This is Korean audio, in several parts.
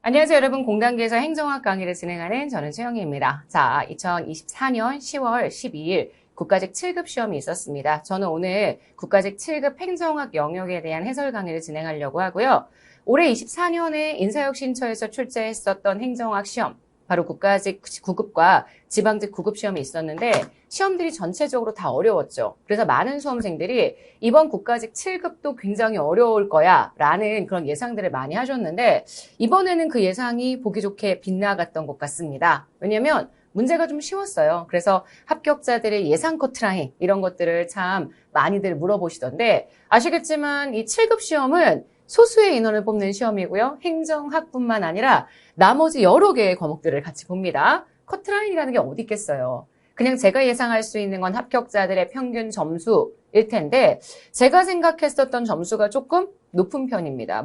안녕하세요, 여러분. 공단기에서 행정학 강의를 진행하는 저는 최영희입니다. 자, 2024년 10월 12일 국가직 7급 시험이 있었습니다. 저는 오늘 국가직 7급 행정학 영역에 대한 해설 강의를 진행하려고 하고요. 올해 24년에 인사혁신처에서 출제했었던 행정학 시험, 바로 국가직 9급과 지방직 9급 시험이 있었는데 시험들이 전체적으로 다 어려웠죠. 그래서 많은 수험생들이 이번 국가직 7급도 굉장히 어려울 거야 라는 그런 예상들을 많이 하셨는데 이번에는 그 예상이 보기 좋게 빗나갔던 것 같습니다. 왜냐하면 문제가 좀 쉬웠어요. 그래서 합격자들의 예상 커트라인 이런 것들을 참 많이들 물어보시던데 아시겠지만 이 7급 시험은 소수의 인원을 뽑는 시험이고요. 행정학뿐만 아니라 나머지 여러 개의 과목들을 같이 봅니다. 커트라인이라는 게 어디 있겠어요. 그냥 제가 예상할 수 있는 건 합격자들의 평균 점수일 텐데 제가 생각했었던 점수가 조금 높은 편입니다.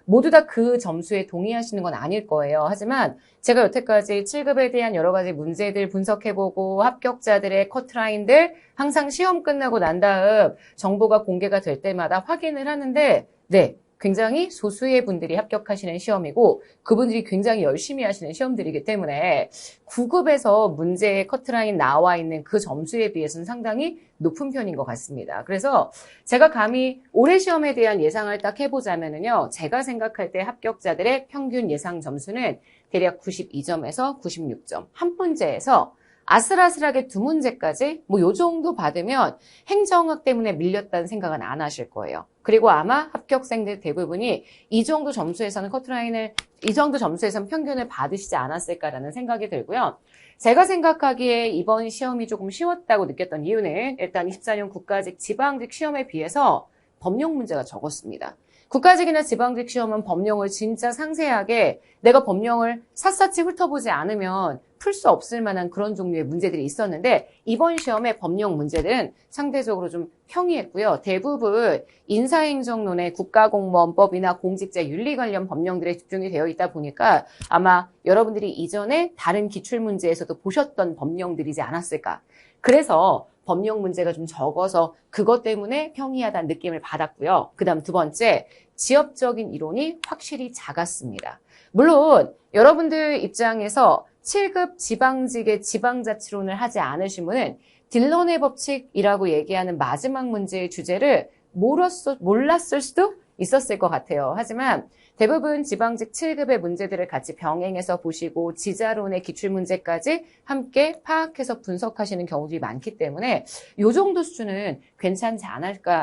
모두 다 그 점수에 동의하시는 건 아닐 거예요. 하지만 제가 여태까지 7급에 대한 여러 가지 문제들 분석해보고 합격자들의 커트라인들 항상 시험 끝나고 난 다음 정보가 공개가 될 때마다 확인을 하는데 네, 굉장히 소수의 분들이 합격하시는 시험이고 그분들이 굉장히 열심히 하시는 시험들이기 때문에 9급에서 문제의 커트라인 나와 있는 그 점수에 비해서는 상당히 높은 편인 것 같습니다. 그래서 제가 감히 올해 시험에 대한 예상을 딱 해보자면요. 제가 생각할 때 합격자들의 평균 예상 점수는 대략 92점에서 96점. 한 문제에서 아슬아슬하게 두 문제까지 요 정도 받으면 행정학 때문에 밀렸다는 생각은 안 하실 거예요. 그리고 아마 합격생들 대부분이 이 정도 점수에서는 이 정도 점수에서는 평균을 받으시지 않았을까라는 생각이 들고요. 제가 생각하기에 이번 시험이 조금 쉬웠다고 느꼈던 이유는 일단 24년 국가직 지방직 시험에 비해서 법령 문제가 적었습니다. 국가직이나 지방직 시험은 법령을 진짜 상세하게 내가 법령을 샅샅이 훑어보지 않으면 풀 수 없을 만한 그런 종류의 문제들이 있었는데 이번 시험의 법령 문제들은 상대적으로 좀 평이했고요. 대부분 인사행정론의 국가공무원법이나 공직자윤리 관련 법령들에 집중이 되어 있다 보니까 아마 여러분들이 이전에 다른 기출문제에서도 보셨던 법령들이지 않았을까. 그래서 법령 문제가 좀 적어서 그것 때문에 평이하다는 느낌을 받았고요. 그 다음 두 번째, 지엽적인 이론이 확실히 작았습니다. 물론 여러분들 입장에서 7급 지방직의 지방자치론을 하지 않으신 분은 딜런의 법칙이라고 얘기하는 마지막 문제의 주제를 몰랐을 수도 있었을 것 같아요. 하지만 대부분 지방직 7급의 문제들을 같이 병행해서 보시고 지자론의 기출문제까지 함께 파악해서 분석하시는 경우들이 많기 때문에 이 정도 수준은 괜찮지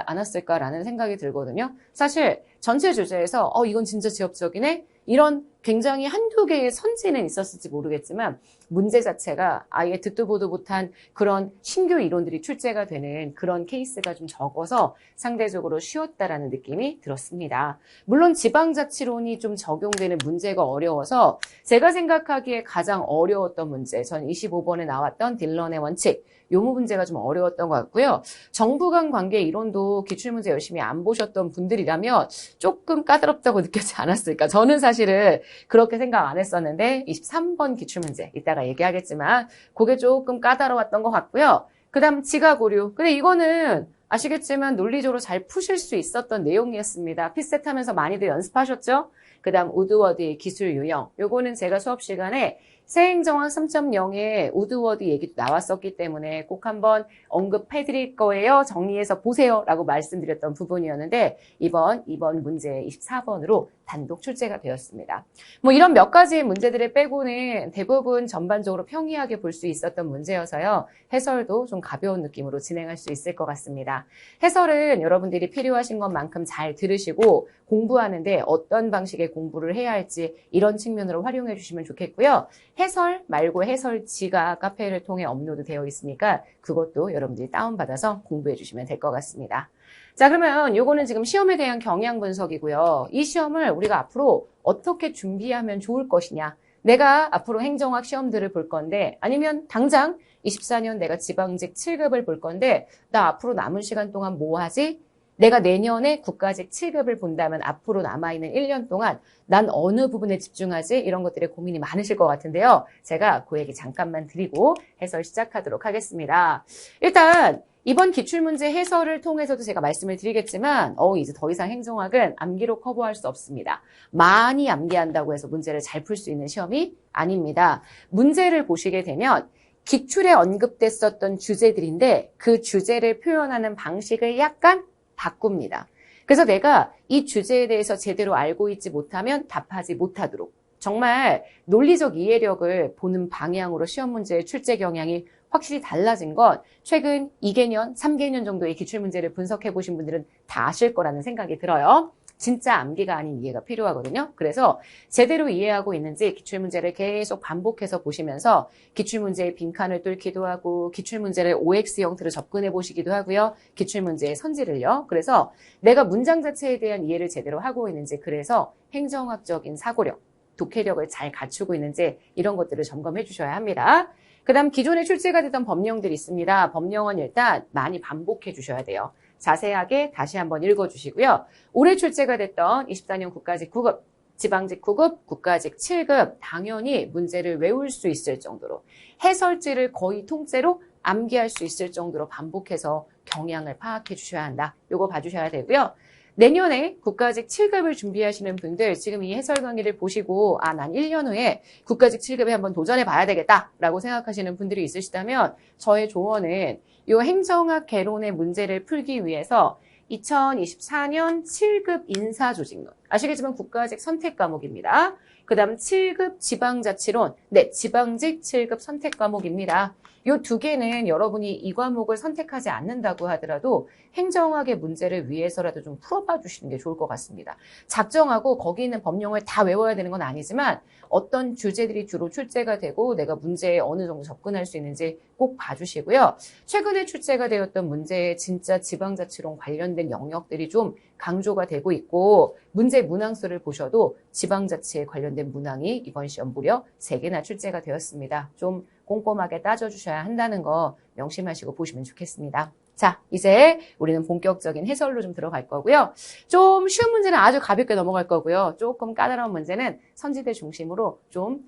않았을까라는 생각이 들거든요. 사실 전체 주제에서 이건 진짜 지엽적이네? 이런 굉장히 한두 개의 선지는 있었을지 모르겠지만 문제 자체가 아예 듣도 보도 못한 그런 신규 이론들이 출제가 되는 그런 케이스가 좀 적어서 상대적으로 쉬웠다라는 느낌이 들었습니다. 물론 지방자치론이 좀 적용되는 문제가 어려워서 제가 생각하기에 가장 어려웠던 문제, 전 25번에 나왔던 딜런의 원칙, 요 문제가 좀 어려웠던 것 같고요. 정부 간 관계 이론도 기출문제 열심히 안 보셨던 분들이라면 조금 까다롭다고 느껴지지 않았을까. 저는 사실은 그렇게 생각 안 했었는데 23번 기출문제 이따가 얘기하겠지만 그게 조금 까다로웠던 것 같고요. 그 다음 지가고류. 근데 이거는 아시겠지만 논리적으로 잘 푸실 수 있었던 내용이었습니다. 피셋 하면서 많이들 연습하셨죠? 그 다음 우드워드의 기술 유형. 요거는 제가 수업 시간에 새행정학 3.0에 우드워드 얘기도 나왔었기 때문에 꼭 한번 언급해 드릴 거예요. 정리해서 보세요. 라고 말씀드렸던 부분이었는데 이번 문제 24번으로 단독 출제가 되었습니다. 이런 몇 가지 문제들을 빼고는 대부분 전반적으로 평이하게 볼 수 있었던 문제여서요. 해설도 좀 가벼운 느낌으로 진행할 수 있을 것 같습니다. 해설은 여러분들이 필요하신 것만큼 잘 들으시고 공부하는데 어떤 방식의 공부를 해야 할지 이런 측면으로 활용해 주시면 좋겠고요. 해설 말고 해설지가 카페를 통해 업로드 되어 있으니까 그것도 여러분들이 다운받아서 공부해 주시면 될 것 같습니다. 자, 그러면 요거는 지금 시험에 대한 경향 분석이고요. 이 시험을 우리가 앞으로 어떻게 준비하면 좋을 것이냐. 내가 앞으로 행정학 시험들을 볼 건데 아니면 당장 24년 내가 지방직 7급을 볼 건데 나 앞으로 남은 시간 동안 뭐 하지? 내가 내년에 국가직 7급을 본다면 앞으로 남아있는 1년 동안 난 어느 부분에 집중하지? 이런 것들에 고민이 많으실 것 같은데요. 제가 그 얘기 잠깐만 드리고 해설 시작하도록 하겠습니다. 일단 이번 기출문제 해설을 통해서도 제가 말씀을 드리겠지만 이제 더 이상 행정학은 암기로 커버할 수 없습니다. 많이 암기한다고 해서 문제를 잘 풀 수 있는 시험이 아닙니다. 문제를 보시게 되면 기출에 언급됐었던 주제들인데 그 주제를 표현하는 방식을 약간 바꿉니다. 그래서 내가 이 주제에 대해서 제대로 알고 있지 못하면 답하지 못하도록 정말 논리적 이해력을 보는 방향으로 시험 문제의 출제 경향이 확실히 달라진 건 최근 2개년, 3개년 정도의 기출문제를 분석해 보신 분들은 다 아실 거라는 생각이 들어요. 진짜 암기가 아닌 이해가 필요하거든요. 그래서 제대로 이해하고 있는지 기출문제를 계속 반복해서 보시면서 기출문제의 빈칸을 뚫기도 하고 기출문제를 OX 형태로 접근해 보시기도 하고요. 기출문제의 선지를요. 그래서 내가 문장 자체에 대한 이해를 제대로 하고 있는지 그래서 행정학적인 사고력, 독해력을 잘 갖추고 있는지 이런 것들을 점검해 주셔야 합니다. 그 다음 기존에 출제가 됐던 법령들이 있습니다. 법령은 일단 많이 반복해 주셔야 돼요. 자세하게 다시 한번 읽어주시고요. 올해 출제가 됐던 24년 국가직 9급, 지방직 9급, 국가직 7급 당연히 문제를 외울 수 있을 정도로 해설지를 거의 통째로 암기할 수 있을 정도로 반복해서 경향을 파악해 주셔야 한다. 요거 봐주셔야 되고요. 내년에 국가직 7급을 준비하시는 분들 지금 이 해설 강의를 보시고 난 1년 후에 국가직 7급에 한번 도전해 봐야 되겠다라고 생각하시는 분들이 있으시다면 저의 조언은 이 행정학 개론의 문제를 풀기 위해서 2024년 7급 인사조직론 아시겠지만 국가직 선택 과목입니다. 그 다음 7급 지방자치론, 지방직 7급 선택 과목입니다. 이 두 개는 여러분이 이 과목을 선택하지 않는다고 하더라도 행정학의 문제를 위해서라도 좀 풀어봐 주시는 게 좋을 것 같습니다. 작정하고 거기 있는 법령을 다 외워야 되는 건 아니지만 어떤 주제들이 주로 출제가 되고 내가 문제에 어느 정도 접근할 수 있는지 꼭 봐주시고요. 최근에 출제가 되었던 문제에 진짜 지방자치론 관련된 영역들이 좀 강조가 되고 있고 문제 문항수를 보셔도 지방자치에 관련된 문항이 이번 시험 무려 3개나 출제가 되었습니다. 좀 꼼꼼하게 따져주셔야 한다는 거 명심하시고 보시면 좋겠습니다. 자, 이제 우리는 본격적인 해설로 좀 들어갈 거고요. 좀 쉬운 문제는 아주 가볍게 넘어갈 거고요. 조금 까다로운 문제는 선지대 중심으로 좀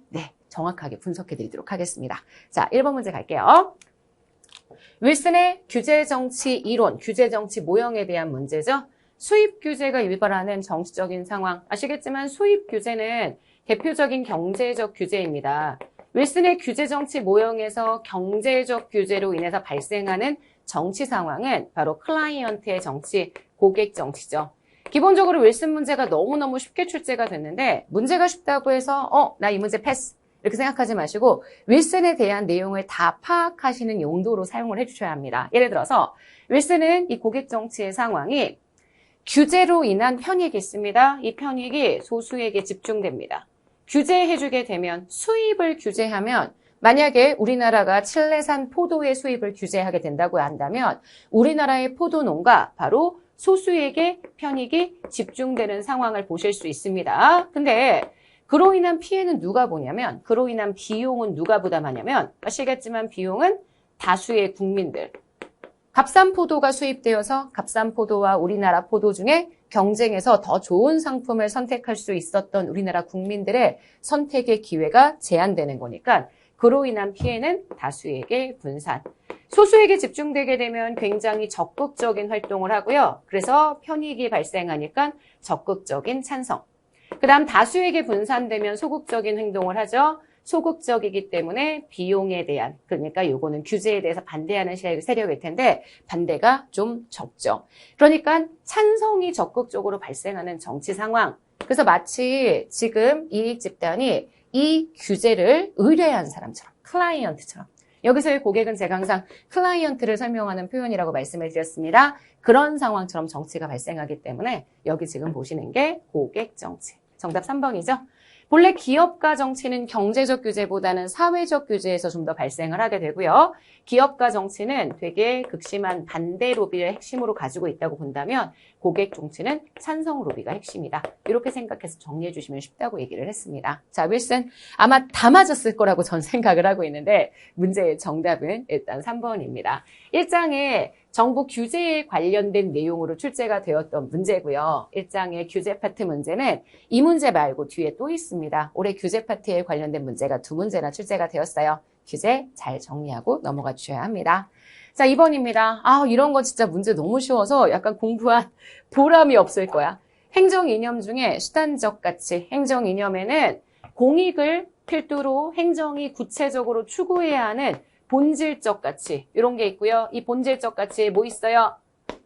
정확하게 분석해 드리도록 하겠습니다. 자, 1번 문제 갈게요. 윌슨의 규제정치 이론, 규제정치 모형에 대한 문제죠. 수입규제가 유발하는 정치적인 상황. 아시겠지만 수입규제는 대표적인 경제적 규제입니다. 윌슨의 규제정치 모형에서 경제적 규제로 인해서 발생하는 정치 상황은 바로 클라이언트의 정치, 고객 정치죠. 기본적으로 윌슨 문제가 너무너무 쉽게 출제가 됐는데 문제가 쉽다고 해서 나 이 문제 패스 이렇게 생각하지 마시고 윌슨에 대한 내용을 다 파악하시는 용도로 사용을 해주셔야 합니다. 예를 들어서 윌슨은 이 고객 정치의 상황이 규제로 인한 편익이 있습니다. 이 편익이 소수에게 집중됩니다. 규제해주게 되면 수입을 규제하면 만약에 우리나라가 칠레산 포도의 수입을 규제하게 된다고 한다면 우리나라의 포도농가 바로 소수에게 편익이 집중되는 상황을 보실 수 있습니다. 근데 그로 인한 피해는 누가 보냐면 그로 인한 비용은 누가 부담하냐면 아시겠지만 비용은 다수의 국민들. 값싼 포도가 수입되어서 값싼 포도와 우리나라 포도 중에 경쟁에서 더 좋은 상품을 선택할 수 있었던 우리나라 국민들의 선택의 기회가 제한되는 거니까 그로 인한 피해는 다수에게 분산. 소수에게 집중되게 되면 굉장히 적극적인 활동을 하고요. 그래서 편익이 발생하니까 적극적인 찬성. 그 다음 다수에게 분산되면 소극적인 행동을 하죠. 소극적이기 때문에 비용에 대한 그러니까 요거는 규제에 대해서 반대하는 세력일 텐데 반대가 좀 적죠. 그러니까 찬성이 적극적으로 발생하는 정치 상황. 그래서 마치 지금 이익 집단이 이 규제를 의뢰한 사람처럼 클라이언트처럼 여기서의 고객은 제가 항상 클라이언트를 설명하는 표현이라고 말씀을 드렸습니다. 그런 상황처럼 정치가 발생하기 때문에 여기 지금 보시는 게 고객 정치. 정답 3번이죠. 본래 기업가 정치는 경제적 규제보다는 사회적 규제에서 좀 더 발생을 하게 되고요. 기업가 정치는 되게 극심한 반대 로비를 핵심으로 가지고 있다고 본다면 고객 정치는 찬성 로비가 핵심이다. 이렇게 생각해서 정리해 주시면 쉽다고 얘기를 했습니다. 자, 윌슨 아마 다 맞았을 거라고 전 생각을 하고 있는데 문제의 정답은 일단 3번입니다. 1장에 정부 규제에 관련된 내용으로 출제가 되었던 문제고요. 1장의 규제 파트 문제는 이 문제 말고 뒤에 또 있습니다. 올해 규제 파트에 관련된 문제가 2문제나 출제가 되었어요. 규제 잘 정리하고 넘어가 주셔야 합니다. 자, 2번입니다. 이런 거 진짜 문제 너무 쉬워서 약간 공부한 보람이 없을 거야. 행정이념 중에 수단적 가치, 행정이념에는 공익을 필두로 행정이 구체적으로 추구해야 하는 본질적 가치 이런 게 있고요. 이 본질적 가치에 뭐 있어요?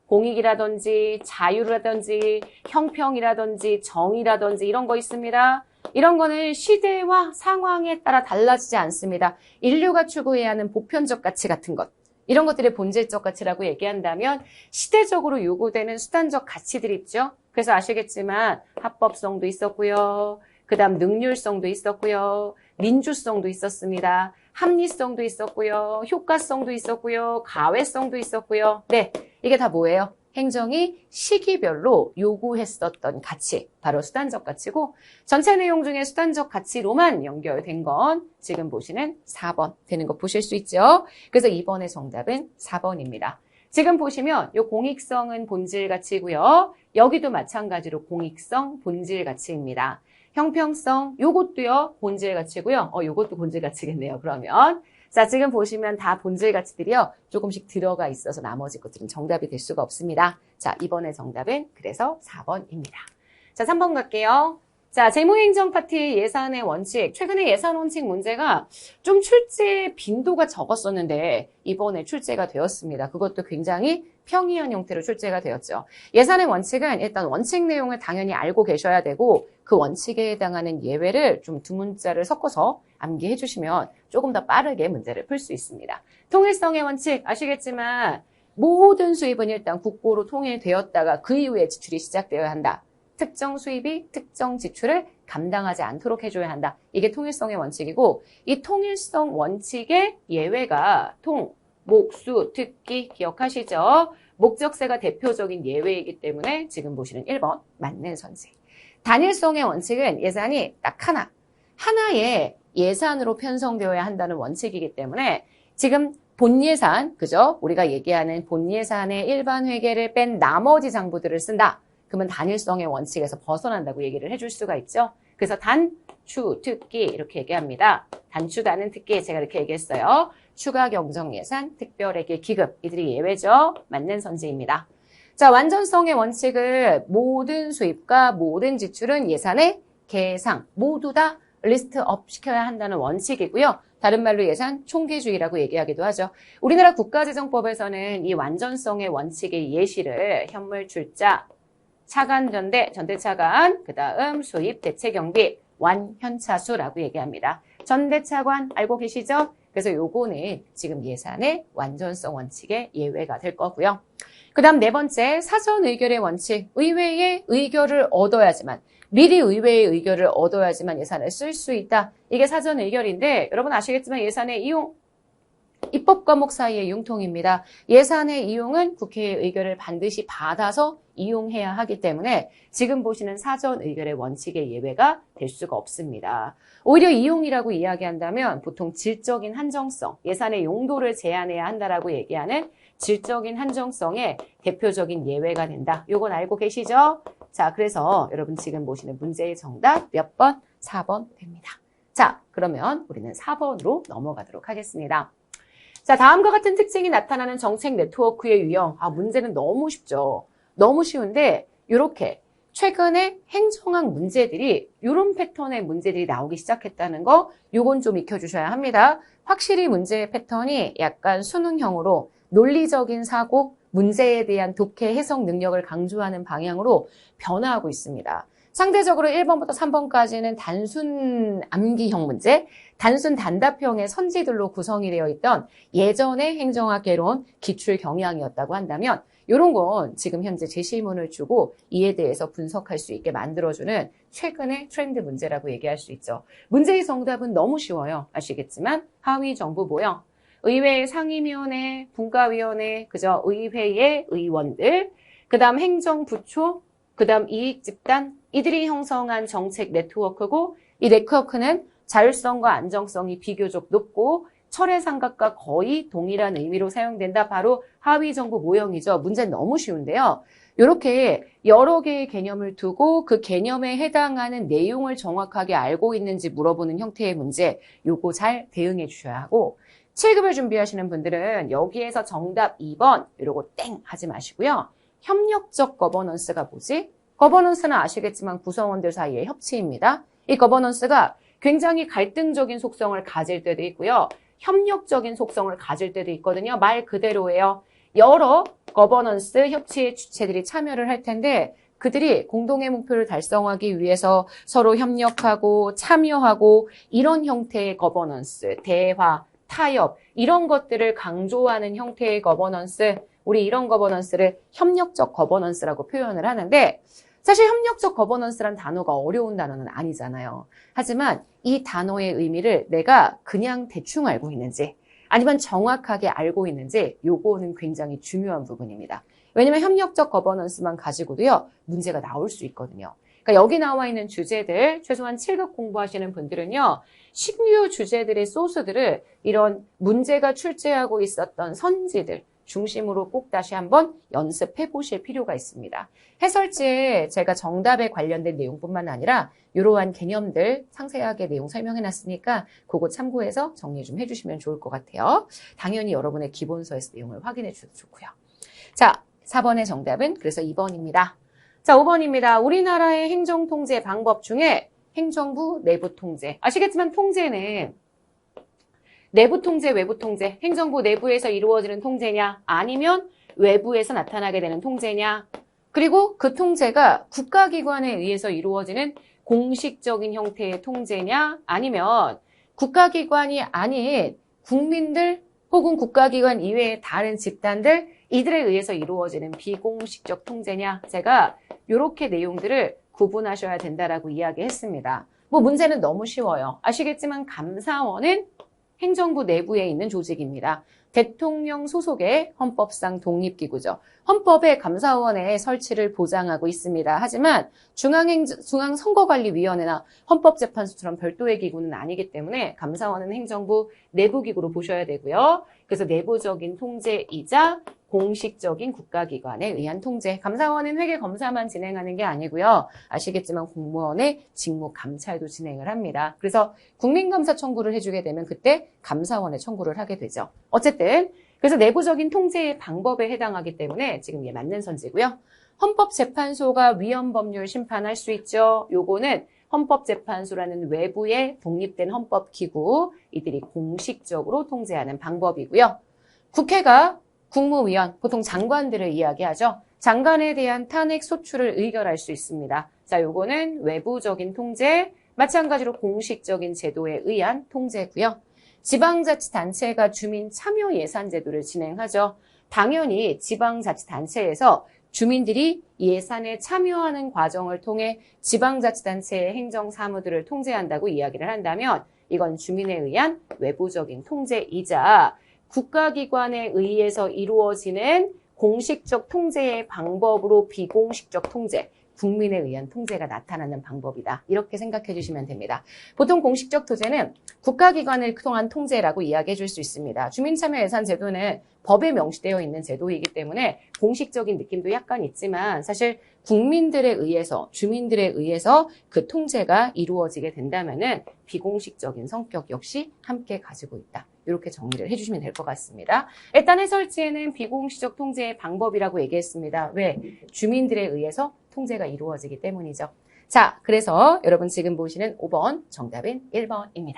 공익이라든지 자유라든지 형평이라든지 정의라든지 이런 거 있습니다. 이런 거는 시대와 상황에 따라 달라지지 않습니다. 인류가 추구해야 하는 보편적 가치 같은 것. 이런 것들의 본질적 가치라고 얘기한다면 시대적으로 요구되는 수단적 가치들이 있죠. 그래서 아시겠지만 합법성도 있었고요. 그 다음 능률성도 있었고요. 민주성도 있었습니다. 합리성도 있었고요. 효과성도 있었고요. 가외성도 있었고요. 네, 이게 다 뭐예요? 행정이 시기별로 요구했었던 가치, 바로 수단적 가치고 전체 내용 중에 수단적 가치로만 연결된 건 지금 보시는 4번 되는 거 보실 수 있죠? 그래서 2번의 정답은 4번입니다. 지금 보시면 이 공익성은 본질 가치고요. 여기도 마찬가지로 공익성, 본질 가치입니다. 형평성, 요것도요, 본질 가치고요. 요것도 본질 가치겠네요, 그러면. 자, 지금 보시면 다 본질 가치들이요, 조금씩 들어가 있어서 나머지 것들은 정답이 될 수가 없습니다. 자, 이번의 정답은 그래서 4번입니다. 자, 3번 갈게요. 자, 재무행정 파트의 예산의 원칙. 최근에 예산 원칙 문제가 좀 출제 빈도가 적었었는데 이번에 출제가 되었습니다. 그것도 굉장히 평이한 형태로 출제가 되었죠. 예산의 원칙은 일단 원칙 내용을 당연히 알고 계셔야 되고 그 원칙에 해당하는 예외를 좀 두 문자를 섞어서 암기해 주시면 조금 더 빠르게 문제를 풀 수 있습니다. 통일성의 원칙 아시겠지만 모든 수입은 일단 국고로 통일되었다가 그 이후에 지출이 시작되어야 한다. 특정 수입이 특정 지출을 감당하지 않도록 해줘야 한다. 이게 통일성의 원칙이고 이 통일성 원칙의 예외가 목수, 특기 기억하시죠? 목적세가 대표적인 예외이기 때문에 지금 보시는 1번 맞는 선지. 단일성의 원칙은 예산이 딱 하나의 예산으로 편성되어야 한다는 원칙이기 때문에 지금 본예산, 그죠? 우리가 얘기하는 본예산의 일반 회계를 뺀 나머지 장부들을 쓴다. 그러면 단일성의 원칙에서 벗어난다고 얘기를 해줄 수가 있죠. 그래서 단추, 특기 이렇게 얘기합니다. 단추, 단은 특기 제가 이렇게 얘기했어요. 추가 경정 예산, 특별회계 기급 이들이 예외죠. 맞는 선지입니다. 자, 완전성의 원칙을 모든 수입과 모든 지출은 예산의 계상 모두 다 리스트업 시켜야 한다는 원칙이고요. 다른 말로 예산 총계주의라고 얘기하기도 하죠. 우리나라 국가재정법에서는 이 완전성의 원칙의 예시를 현물 출자, 차관 전대, 전대차관, 그 다음 수입 대체 경비, 완현차수라고 얘기합니다. 전대차관 알고 계시죠? 그래서 요거는 지금 예산의 완전성 원칙의 예외가 될 거고요. 그 다음 네 번째, 사전 의결의 원칙. 의회의 의결을 얻어야지만, 미리 의회의 의결을 얻어야지만 예산을 쓸 수 있다. 이게 사전 의결인데 여러분 아시겠지만 예산의 이용, 입법 과목 사이의 융통입니다. 예산의 이용은 국회의 의결을 반드시 받아서 이용해야 하기 때문에 지금 보시는 사전 의결의 원칙의 예외가 될 수가 없습니다. 오히려 이용이라고 이야기한다면 보통 질적인 한정성, 예산의 용도를 제한해야 한다라고 얘기하는 질적인 한정성의 대표적인 예외가 된다. 요건 알고 계시죠? 자, 그래서 여러분 지금 보시는 문제의 정답 몇 번? 4번 됩니다. 자, 그러면 우리는 4번으로 넘어가도록 하겠습니다. 자, 다음과 같은 특징이 나타나는 정책 네트워크의 유형. 문제는 너무 쉽죠. 너무 쉬운데 이렇게 최근에 행정학 문제들이 이런 패턴의 문제들이 나오기 시작했다는 거 요건 좀 익혀주셔야 합니다. 확실히 문제의 패턴이 약간 수능형으로 논리적인 사고, 문제에 대한 독해 해석 능력을 강조하는 방향으로 변화하고 있습니다. 상대적으로 1번부터 3번까지는 단순 암기형 문제, 단순 단답형의 선지들로 구성이 되어 있던 예전의 행정학 개론 기출 경향이었다고 한다면 이런 건 지금 현재 제시문을 주고 이에 대해서 분석할 수 있게 만들어주는 최근의 트렌드 문제라고 얘기할 수 있죠. 문제의 정답은 너무 쉬워요. 아시겠지만 하위 정부 모형, 의회 상임위원회, 분과위원회, 그죠? 의회의 의원들, 그 다음 행정부처, 그 다음 이익집단, 이들이 형성한 정책 네트워크고 이 네트워크는 자율성과 안정성이 비교적 높고 철의 삼각과 거의 동일한 의미로 사용된다. 바로 하위정부 모형이죠. 문제는 너무 쉬운데요. 이렇게 여러 개의 개념을 두고 그 개념에 해당하는 내용을 정확하게 알고 있는지 물어보는 형태의 문제, 요거 잘 대응해 주셔야 하고, 7급을 준비하시는 분들은 여기에서 정답 2번 이러고 땡 하지 마시고요. 협력적 거버넌스가 뭐지? 거버넌스는 아시겠지만 구성원들 사이의 협치입니다. 이 거버넌스가 굉장히 갈등적인 속성을 가질 때도 있고요. 협력적인 속성을 가질 때도 있거든요. 말 그대로예요. 여러 거버넌스 협치의 주체들이 참여를 할 텐데 그들이 공동의 목표를 달성하기 위해서 서로 협력하고 참여하고 이런 형태의 거버넌스, 대화, 타협 이런 것들을 강조하는 형태의 거버넌스, 우리 이런 거버넌스를 협력적 거버넌스라고 표현을 하는데 사실 협력적 거버넌스란 단어가 어려운 단어는 아니잖아요. 하지만 이 단어의 의미를 내가 그냥 대충 알고 있는지 아니면 정확하게 알고 있는지 요거는 굉장히 중요한 부분입니다. 왜냐면 협력적 거버넌스만 가지고도요 문제가 나올 수 있거든요. 그러니까 여기 나와 있는 주제들 최소한 7급 공부하시는 분들은요 신규 주제들의 소스들을 이런 문제가 출제하고 있었던 선지들 중심으로 꼭 다시 한번 연습해 보실 필요가 있습니다. 해설지에 제가 정답에 관련된 내용뿐만 아니라 이러한 개념들 상세하게 내용 설명해 놨으니까 그거 참고해서 정리 좀 해주시면 좋을 것 같아요. 당연히 여러분의 기본서에서 내용을 확인해 주셔도 좋고요. 자, 4번의 정답은 그래서 2번입니다. 자, 5번입니다. 우리나라의 행정통제 방법 중에 행정부 내부 통제. 아시겠지만 통제는 내부 통제, 외부 통제, 행정부 내부에서 이루어지는 통제냐 아니면 외부에서 나타나게 되는 통제냐 그리고 그 통제가 국가기관에 의해서 이루어지는 공식적인 형태의 통제냐 아니면 국가기관이 아닌 국민들 혹은 국가기관 이외의 다른 집단들 이들에 의해서 이루어지는 비공식적 통제냐 제가 이렇게 내용들을 구분하셔야 된다라고 이야기했습니다. 뭐 문제는 너무 쉬워요. 아시겠지만 감사원은 행정부 내부에 있는 조직입니다. 대통령 소속의 헌법상 독립기구죠. 헌법에 감사원의 설치를 보장하고 있습니다. 하지만 중앙선거관리위원회나 헌법재판소처럼 별도의 기구는 아니기 때문에 감사원은 행정부 내부기구로 보셔야 되고요. 그래서 내부적인 통제이자 공식적인 국가기관에 의한 통제. 감사원은 회계 검사만 진행하는 게 아니고요. 아시겠지만 공무원의 직무 감찰도 진행을 합니다. 그래서 국민감사 청구를 해주게 되면 그때 감사원에 청구를 하게 되죠. 어쨌든 그래서 내부적인 통제의 방법에 해당하기 때문에 지금 이게 맞는 선지고요. 헌법재판소가 위헌법률 심판할 수 있죠. 요거는 헌법재판소라는 외부의 독립된 헌법기구 이들이 공식적으로 통제하는 방법이고요. 국회가 국무위원, 보통 장관들을 이야기하죠. 장관에 대한 탄핵 소추를 의결할 수 있습니다. 자, 요거는 외부적인 통제, 마찬가지로 공식적인 제도에 의한 통제고요. 지방자치단체가 주민 참여 예산 제도를 진행하죠. 당연히 지방자치단체에서 주민들이 예산에 참여하는 과정을 통해 지방자치단체의 행정사무들을 통제한다고 이야기를 한다면 이건 주민에 의한 외부적인 통제이자 국가기관에 의해서 이루어지는 공식적 통제의 방법으로 비공식적 통제, 국민에 의한 통제가 나타나는 방법이다. 이렇게 생각해 주시면 됩니다. 보통 공식적 통제는 국가기관을 통한 통제라고 이야기해 줄 수 있습니다. 주민참여예산제도는 법에 명시되어 있는 제도이기 때문에 공식적인 느낌도 약간 있지만 사실 국민들에 의해서, 주민들에 의해서 그 통제가 이루어지게 된다면은 비공식적인 성격 역시 함께 가지고 있다. 이렇게 정리를 해주시면 될 것 같습니다. 일단 해설지에는 비공식적 통제의 방법이라고 얘기했습니다. 왜? 주민들에 의해서 통제가 이루어지기 때문이죠. 자, 그래서 여러분 지금 보시는 5번 정답은 1번입니다.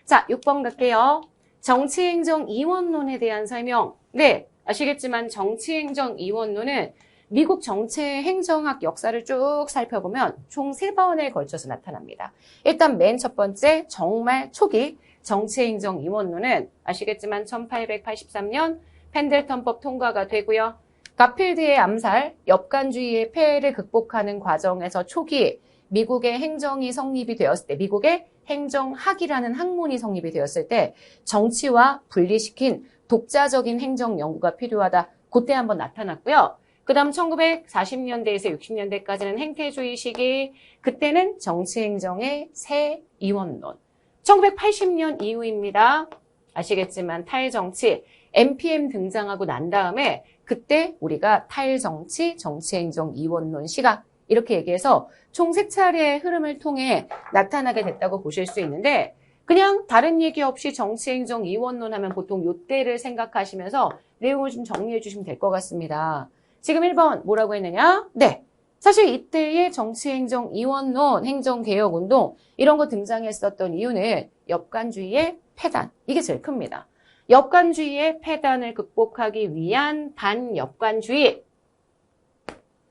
자, 6번 갈게요. 정치행정이원론에 대한 설명. 네, 아시겠지만 정치행정이원론은 미국 정치 행정학 역사를 쭉 살펴보면 총 3번에 걸쳐서 나타납니다. 일단 맨 첫 번째 정말 초기 정치행정이원론은 아시겠지만 1883년 펜들턴법 통과가 되고요. 가필드의 암살, 엽간주의의 폐해를 극복하는 과정에서 초기 미국의 행정이 성립이 되었을 때, 미국의 행정학이라는 학문이 성립이 되었을 때 정치와 분리시킨 독자적인 행정 연구가 필요하다. 그때 한번 나타났고요. 그 다음 1940년대에서 60년대까지는 행태주의 시기, 그때는 정치행정의 새 이원론. 1980년 이후입니다. 아시겠지만 탈정치, NPM 등장하고 난 다음에 그때 우리가 탈정치, 정치행정이원론 시각 이렇게 얘기해서 총 3차례의 흐름을 통해 나타나게 됐다고 보실 수 있는데 그냥 다른 얘기 없이 정치행정이원론 하면 보통 요때를 생각하시면서 내용을 좀 정리해 주시면 될 것 같습니다. 지금 1번 뭐라고 했느냐? 네. 사실 이때의 정치행정이원론, 행정개혁운동 이런 거 등장했었던 이유는 역관주의의 폐단. 이게 제일 큽니다. 역관주의의 폐단을 극복하기 위한 반역관주의,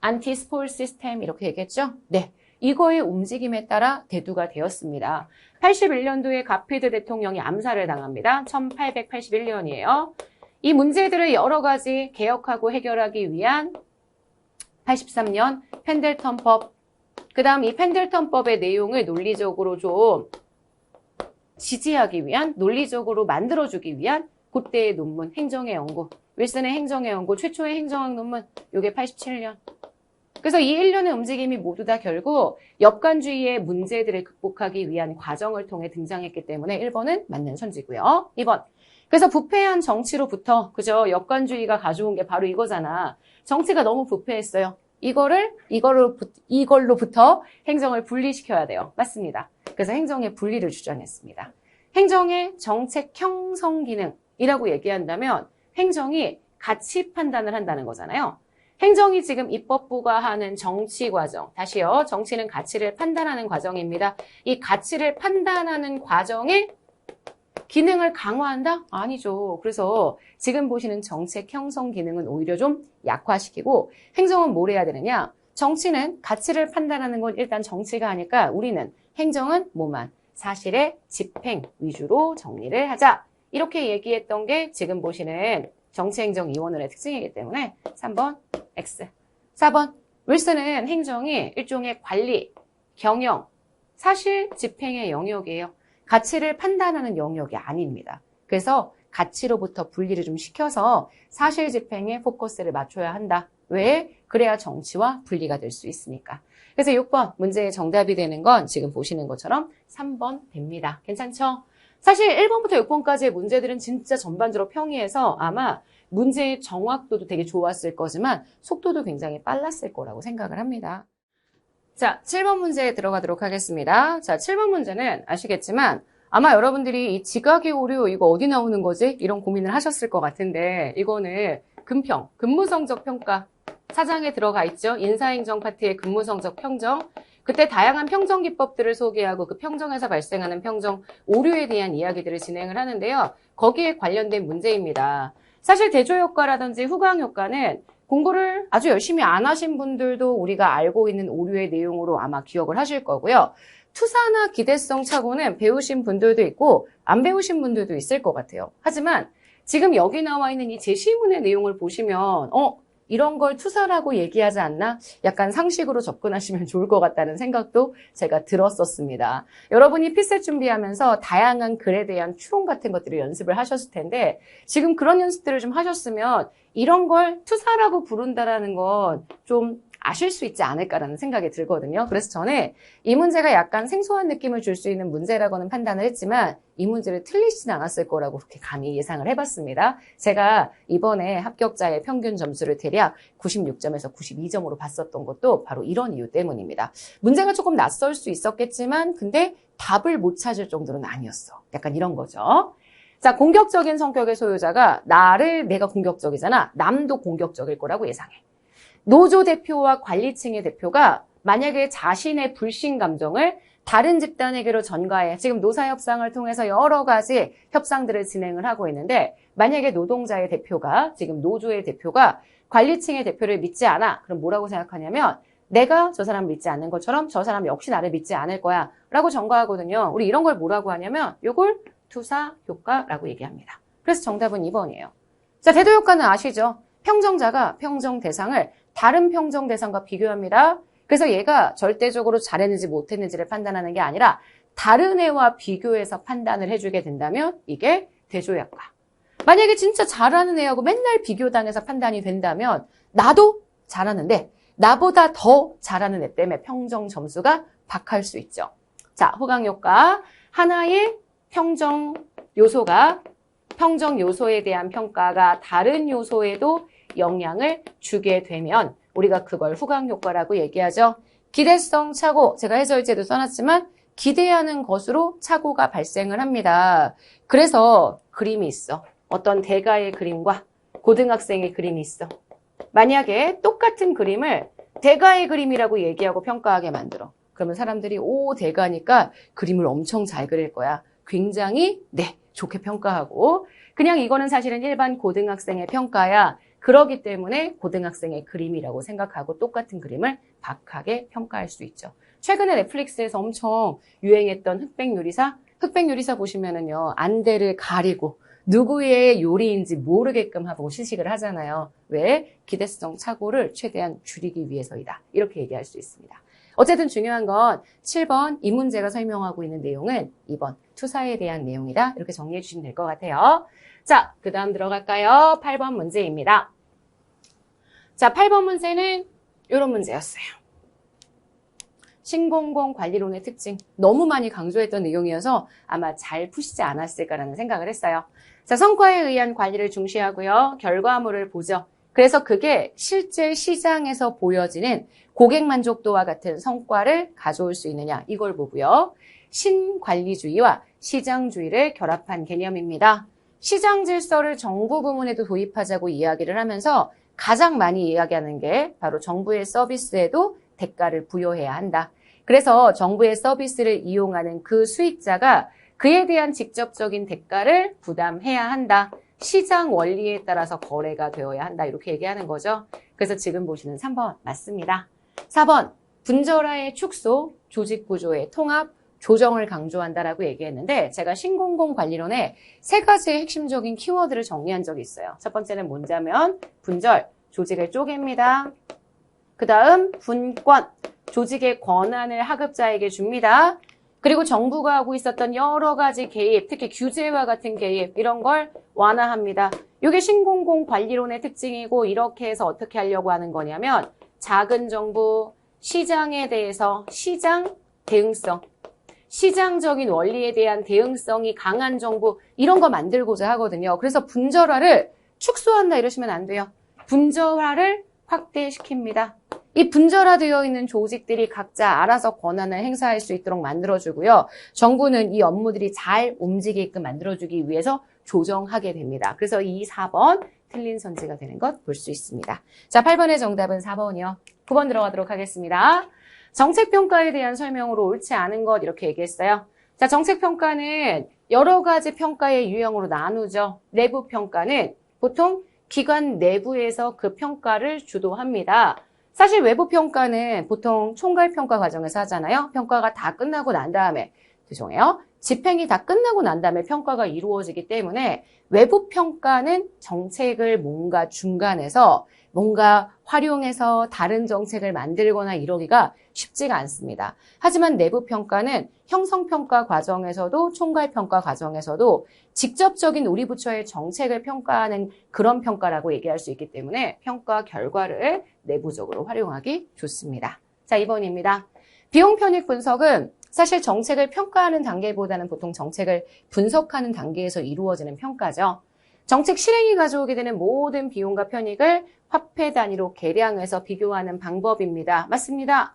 안티스폴 시스템 이렇게 얘기했죠? 네. 이거의 움직임에 따라 대두가 되었습니다. 81년도에 가피드 대통령이 암살을 당합니다. 1881년이에요. 이 문제들을 여러 가지 개혁하고 해결하기 위한 83년 펜들턴법, 그 다음 이 펜들턴법의 내용을 논리적으로 좀 지지하기 위한, 논리적으로 만들어주기 위한 그때의 논문, 행정의 연구, 윌슨의 행정의 연구, 최초의 행정학 논문, 요게 87년. 그래서 이 1년의 움직임이 모두 다 결국 역관주의의 문제들을 극복하기 위한 과정을 통해 등장했기 때문에 1번은 맞는 선지고요. 2번. 그래서 부패한 정치로부터, 그죠? 역관주의가 가져온 게 바로 이거잖아. 정치가 너무 부패했어요. 이걸로부터 행정을 분리시켜야 돼요. 맞습니다. 그래서 행정의 분리를 주장했습니다. 행정의 정책 형성 기능이라고 얘기한다면 행정이 가치 판단을 한다는 거잖아요. 행정이 지금 입법부가 하는 정치 과정, 다시요. 정치는 가치를 판단하는 과정입니다. 이 가치를 판단하는 과정에 기능을 강화한다? 아니죠. 그래서 지금 보시는 정책 형성 기능은 오히려 좀 약화시키고 행정은 뭘 해야 되느냐? 정치는 가치를 판단하는 건 일단 정치가 하니까 우리는 행정은 뭐만? 사실의 집행 위주로 정리를 하자. 이렇게 얘기했던 게 지금 보시는 정치행정이원론의 특징이기 때문에 3번 X. 4번 윌슨은 행정이 일종의 관리, 경영, 사실 집행의 영역이에요. 가치를 판단하는 영역이 아닙니다. 그래서 가치로부터 분리를 좀 시켜서 사실 집행에 포커스를 맞춰야 한다. 왜? 그래야 정치와 분리가 될 수 있으니까. 그래서 6번 문제의 정답이 되는 건 지금 보시는 것처럼 3번 됩니다. 괜찮죠? 사실 1번부터 6번까지의 문제들은 진짜 전반적으로 평이해서 아마 문제의 정확도도 되게 좋았을 거지만 속도도 굉장히 빨랐을 거라고 생각을 합니다. 자, 7번 문제에 들어가도록 하겠습니다. 자, 7번 문제는 아시겠지만 아마 여러분들이 이 지각의 오류 이거 어디 나오는 거지? 이런 고민을 하셨을 것 같은데 이거는 근평, 근무성적 평가 사장에 들어가 있죠. 인사행정 파트의 근무성적 평정. 그때 다양한 평정 기법들을 소개하고 그 평정에서 발생하는 평정 오류에 대한 이야기들을 진행을 하는데요. 거기에 관련된 문제입니다. 사실 대조효과라든지 후광효과는 공부를 아주 열심히 안 하신 분들도 우리가 알고 있는 오류의 내용으로 아마 기억을 하실 거고요. 투사나 기대성 착오는 배우신 분들도 있고 안 배우신 분들도 있을 것 같아요. 하지만 지금 여기 나와 있는 이 제시문의 내용을 보시면 이런 걸 투사라고 얘기하지 않나? 약간 상식으로 접근하시면 좋을 것 같다는 생각도 제가 들었었습니다. 여러분이 피셋 준비하면서 다양한 글에 대한 추론 같은 것들을 연습을 하셨을 텐데 지금 그런 연습들을 좀 하셨으면 이런 걸 투사라고 부른다라는 건 좀 아실 수 있지 않을까라는 생각이 들거든요. 그래서 저는 이 문제가 약간 생소한 느낌을 줄 수 있는 문제라고는 판단을 했지만 이 문제를 틀리진 않았을 거라고 그렇게 감히 예상을 해봤습니다. 제가 이번에 합격자의 평균 점수를 대략 96점에서 92점으로 봤었던 것도 바로 이런 이유 때문입니다. 문제가 조금 낯설 수 있었겠지만 근데 답을 못 찾을 정도는 아니었어. 약간 이런 거죠. 자, 공격적인 성격의 소유자가 내가 공격적이잖아. 남도 공격적일 거라고 예상해. 노조 대표와 관리층의 대표가 만약에 자신의 불신 감정을 다른 집단에게로 전가해 지금 노사협상을 통해서 여러 가지 협상들을 진행을 하고 있는데 만약에 노동자의 대표가 지금 노조의 대표가 관리층의 대표를 믿지 않아. 그럼 뭐라고 생각하냐면 내가 저 사람 믿지 않는 것처럼 저 사람 역시 나를 믿지 않을 거야 라고 전가하거든요. 우리 이런 걸 뭐라고 하냐면 요걸 투사효과라고 얘기합니다. 그래서 정답은 2번이에요. 자, 대도효과는 아시죠? 평정자가 평정 대상을 다른 평정 대상과 비교합니다. 그래서 얘가 절대적으로 잘했는지 못했는지를 판단하는 게 아니라 다른 애와 비교해서 판단을 해주게 된다면 이게 대조효과. 만약에 진짜 잘하는 애하고 맨날 비교당해서 판단이 된다면 나도 잘하는데 나보다 더 잘하는 애 때문에 평정 점수가 박할 수 있죠. 자, 호강효과. 하나의 평정 요소가 형성 요소에 대한 평가가 다른 요소에도 영향을 주게 되면 우리가 그걸 후광효과라고 얘기하죠. 기대성 착오, 제가 해설제도 써놨지만 기대하는 것으로 착오가 발생을 합니다. 그래서 그림이 있어. 어떤 대가의 그림과 고등학생의 그림이 있어. 만약에 똑같은 그림을 대가의 그림이라고 얘기하고 평가하게 만들어. 그러면 사람들이 오, 대가니까 그림을 엄청 잘 그릴 거야. 굉장히 네, 좋게 평가하고 그냥 이거는 사실은 일반 고등학생의 평가야. 그러기 때문에 고등학생의 그림이라고 생각하고 똑같은 그림을 박하게 평가할 수 있죠. 최근에 넷플릭스에서 엄청 유행했던 흑백요리사 보시면은요, 안대를 가리고 누구의 요리인지 모르게끔 하고 시식을 하잖아요. 왜? 기대성 착오를 최대한 줄이기 위해서이다. 이렇게 얘기할 수 있습니다. 어쨌든 중요한 건 7번 이 문제가 설명하고 있는 내용은 2번 투사에 대한 내용이다. 이렇게 정리해 주시면 될 것 같아요. 자, 그 다음 들어갈까요? 8번 문제입니다. 자, 8번 문제는 이런 문제였어요. 신공공 관리론의 특징. 너무 많이 강조했던 내용이어서 아마 잘 푸시지 않았을까라는 생각을 했어요. 자, 성과에 의한 관리를 중시하고요. 결과물을 보죠. 그래서 그게 실제 시장에서 보여지는 고객 만족도와 같은 성과를 가져올 수 있느냐. 이걸 보고요. 신관리주의와 시장주의를 결합한 개념입니다. 시장 질서를 정부 부문에도 도입하자고 이야기를 하면서 가장 많이 이야기하는 게 바로 정부의 서비스에도 대가를 부여해야 한다. 그래서 정부의 서비스를 이용하는 그 수익자가 그에 대한 직접적인 대가를 부담해야 한다. 시장 원리에 따라서 거래가 되어야 한다. 이렇게 얘기하는 거죠. 그래서 지금 보시는 3번 맞습니다. 4번 분절화의 축소, 조직구조의 통합, 조정을 강조한다라고 얘기했는데 제가 신공공 관리론에 3가지의 핵심적인 키워드를 정리한 적이 있어요. 첫 번째는 뭔냐면 분절, 조직을 쪼갭니다. 그 다음 분권, 조직의 권한을 하급자에게 줍니다. 그리고 정부가 하고 있었던 여러 가지 개입, 특히 규제와 같은 개입 이런 걸 완화합니다. 이게 신공공 관리론의 특징이고 이렇게 해서 어떻게 하려고 하는 거냐면 작은 정부, 시장에 대해서 시장 대응성, 시장적인 원리에 대한 대응성이 강한 정부 이런 거 만들고자 하거든요. 그래서 분절화를 축소한다 이러시면 안 돼요. 분절화를 확대시킵니다. 이 분절화되어 있는 조직들이 각자 알아서 권한을 행사할 수 있도록 만들어주고요. 정부는 이 업무들이 잘 움직이게끔 만들어주기 위해서 조정하게 됩니다. 그래서 이 4번 틀린 선지가 되는 것 볼 수 있습니다. 자, 8번의 정답은 4번이요. 9번 들어가도록 하겠습니다. 정책평가에 대한 설명으로 옳지 않은 것 이렇게 얘기했어요. 자, 정책평가는 여러 가지 평가의 유형으로 나누죠. 내부평가는 보통 기관 내부에서 그 평가를 주도합니다. 사실 외부평가는 보통 총괄평가 과정에서 하잖아요. 평가가 다 끝나고 난 다음에, 집행이 다 끝나고 난 다음에 평가가 이루어지기 때문에 외부평가는 정책을 뭔가 중간에서 뭔가 활용해서 다른 정책을 만들거나 이러기가 쉽지가 않습니다. 하지만 내부평가는 형성평가 과정에서도 총괄평가 과정에서도 직접적인 우리 부처의 정책을 평가하는 그런 평가라고 얘기할 수 있기 때문에 평가 결과를 내부적으로 활용하기 좋습니다. 자, 2번입니다. 비용 편익 분석은 사실 정책을 평가하는 단계보다는 보통 정책을 분석하는 단계에서 이루어지는 평가죠. 정책 실행이 가져오게 되는 모든 비용과 편익을 화폐 단위로 계량해서 비교하는 방법입니다. 맞습니다.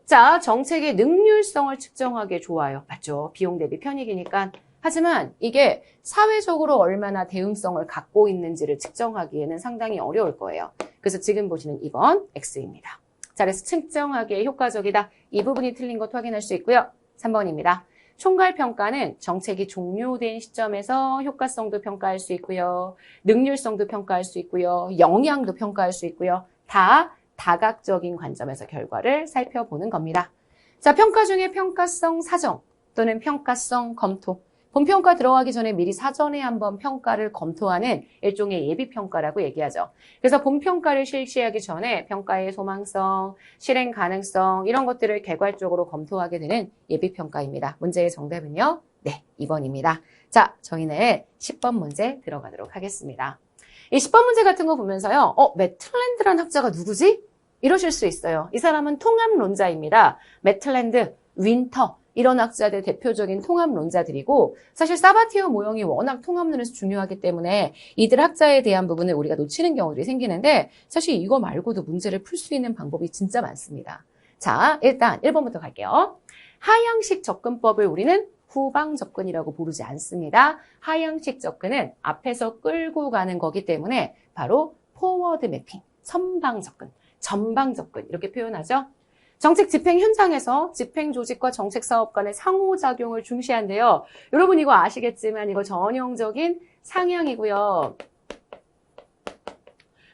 자, 정책의 능률성을 측정하기에 좋아요. 맞죠? 비용 대비 편익이니까. 하지만 이게 사회적으로 얼마나 대응성을 갖고 있는지를 측정하기에는 상당히 어려울 거예요. 그래서 지금 보시는 2번 X입니다. 자, 그래서 측정하기에 효과적이다. 이 부분이 틀린 것 확인할 수 있고요. 3번입니다. 총괄평가는 정책이 종료된 시점에서 효과성도 평가할 수 있고요. 능률성도 평가할 수 있고요. 영향도 평가할 수 있고요. 다 다각적인 관점에서 결과를 살펴보는 겁니다. 자, 평가 중에 평가성 사정 또는 평가성 검토. 본평가 들어가기 전에 미리 사전에 한번 평가를 검토하는 일종의 예비평가라고 얘기하죠. 그래서 본평가를 실시하기 전에 평가의 소망성, 실행 가능성 이런 것들을 개괄적으로 검토하게 되는 예비평가입니다. 문제의 정답은요? 네, 2번입니다. 자, 저희는 10번 문제 들어가도록 하겠습니다. 이 10번 문제 같은 거 보면서요. 매틀랜드란 학자가 누구지? 이러실 수 있어요. 이 사람은 통합론자입니다. 매틀랜드, 윈터, 이런 학자들 대표적인 통합론자들이고 사실 사바티어 모형이 워낙 통합론에서 중요하기 때문에 이들 학자에 대한 부분을 우리가 놓치는 경우들이 생기는데 사실 이거 말고도 문제를 풀 수 있는 방법이 진짜 많습니다. 자, 일단 1번부터 갈게요. 하향식 접근법을 우리는 후방 접근이라고 부르지 않습니다. 하향식 접근은 앞에서 끌고 가는 거기 때문에 바로 포워드 매핑, 선방 접근, 전방 접근 이렇게 표현하죠. 정책 집행 현장에서 집행 조직과 정책 사업 간의 상호작용을 중시한대요. 여러분 이거 아시겠지만 이거 전형적인 상향이고요.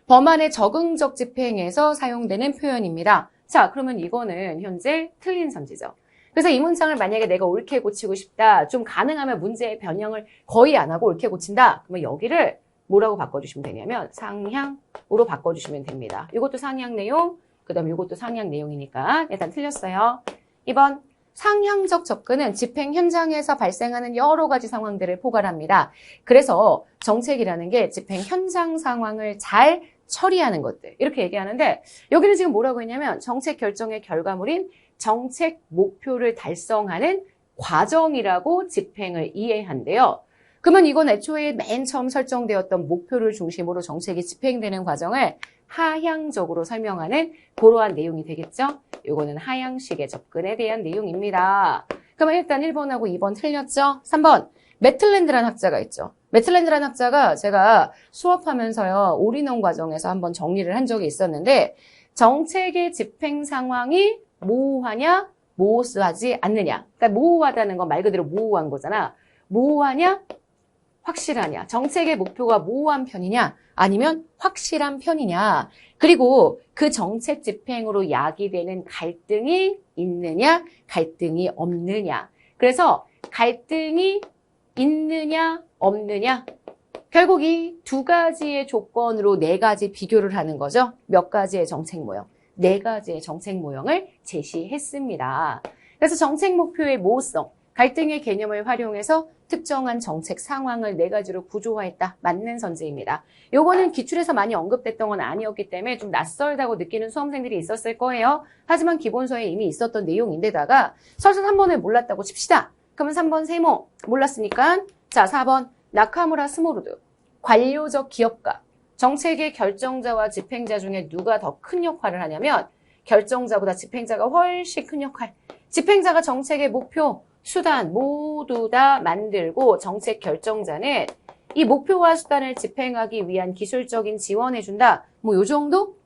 법안의 적응적 집행에서 사용되는 표현입니다. 자, 그러면 이거는 현재 틀린 선지죠. 그래서 이 문장을 만약에 내가 옳게 고치고 싶다. 좀 가능하면 문제의 변형을 거의 안 하고 옳게 고친다. 그러면 여기를 뭐라고 바꿔주시면 되냐면 상향으로 바꿔주시면 됩니다. 이것도 상향 내용, 그 다음에 이것도 상향 내용이니까 일단 틀렸어요. 2번 상향적 접근은 집행 현장에서 발생하는 여러 가지 상황들을 포괄합니다. 그래서 정책이라는 게 집행 현장 상황을 잘 처리하는 것들 이렇게 얘기하는데 여기는 지금 뭐라고 했냐면 정책 결정의 결과물인 정책 목표를 달성하는 과정이라고 집행을 이해한대요. 그러면 이건 애초에 맨 처음 설정되었던 목표를 중심으로 정책이 집행되는 과정을 하향적으로 설명하는 그러한 내용이 되겠죠? 이거는 하향식의 접근에 대한 내용입니다. 그러면 일단 1번하고 2번 틀렸죠? 3번 매틀랜드라는 학자가 있죠. 매틀랜드라는 학자가 제가 수업하면서요. 올인원 과정에서 한번 정리를 한 적이 있었는데 정책의 집행 상황이 모호하냐 모호하지 않느냐. 그러니까 모호하다는 건 말 그대로 모호한 거잖아. 모호하냐 확실하냐. 정책의 목표가 모호한 편이냐 아니면 확실한 편이냐. 그리고 그 정책 집행으로 야기되는 갈등이 있느냐 갈등이 없느냐. 그래서 갈등이 있느냐 없느냐. 결국 이 두 가지의 조건으로 네 가지 비교를 하는 거죠. 몇 가지의 정책 모형. 네 가지의 정책 모형을 제시했습니다. 그래서 정책 목표의 모호성, 갈등의 개념을 활용해서 특정한 정책 상황을 네 가지로 구조화했다. 맞는 선지입니다. 요거는 기출에서 많이 언급됐던 건 아니었기 때문에 좀 낯설다고 느끼는 수험생들이 있었을 거예요. 하지만 기본서에 이미 있었던 내용인데다가 설사 3번을 몰랐다고 칩시다. 그러면 3번 세모 몰랐으니까 자 4번 나카무라 스모루드 관료적 기업가 정책의 결정자와 집행자 중에 누가 더 큰 역할을 하냐면 결정자보다 집행자가 훨씬 큰 역할. 집행자가 정책의 목표, 수단 모두 다 만들고 정책 결정자는 이 목표와 수단을 집행하기 위한 기술적인 지원해준다. 뭐 요 정도?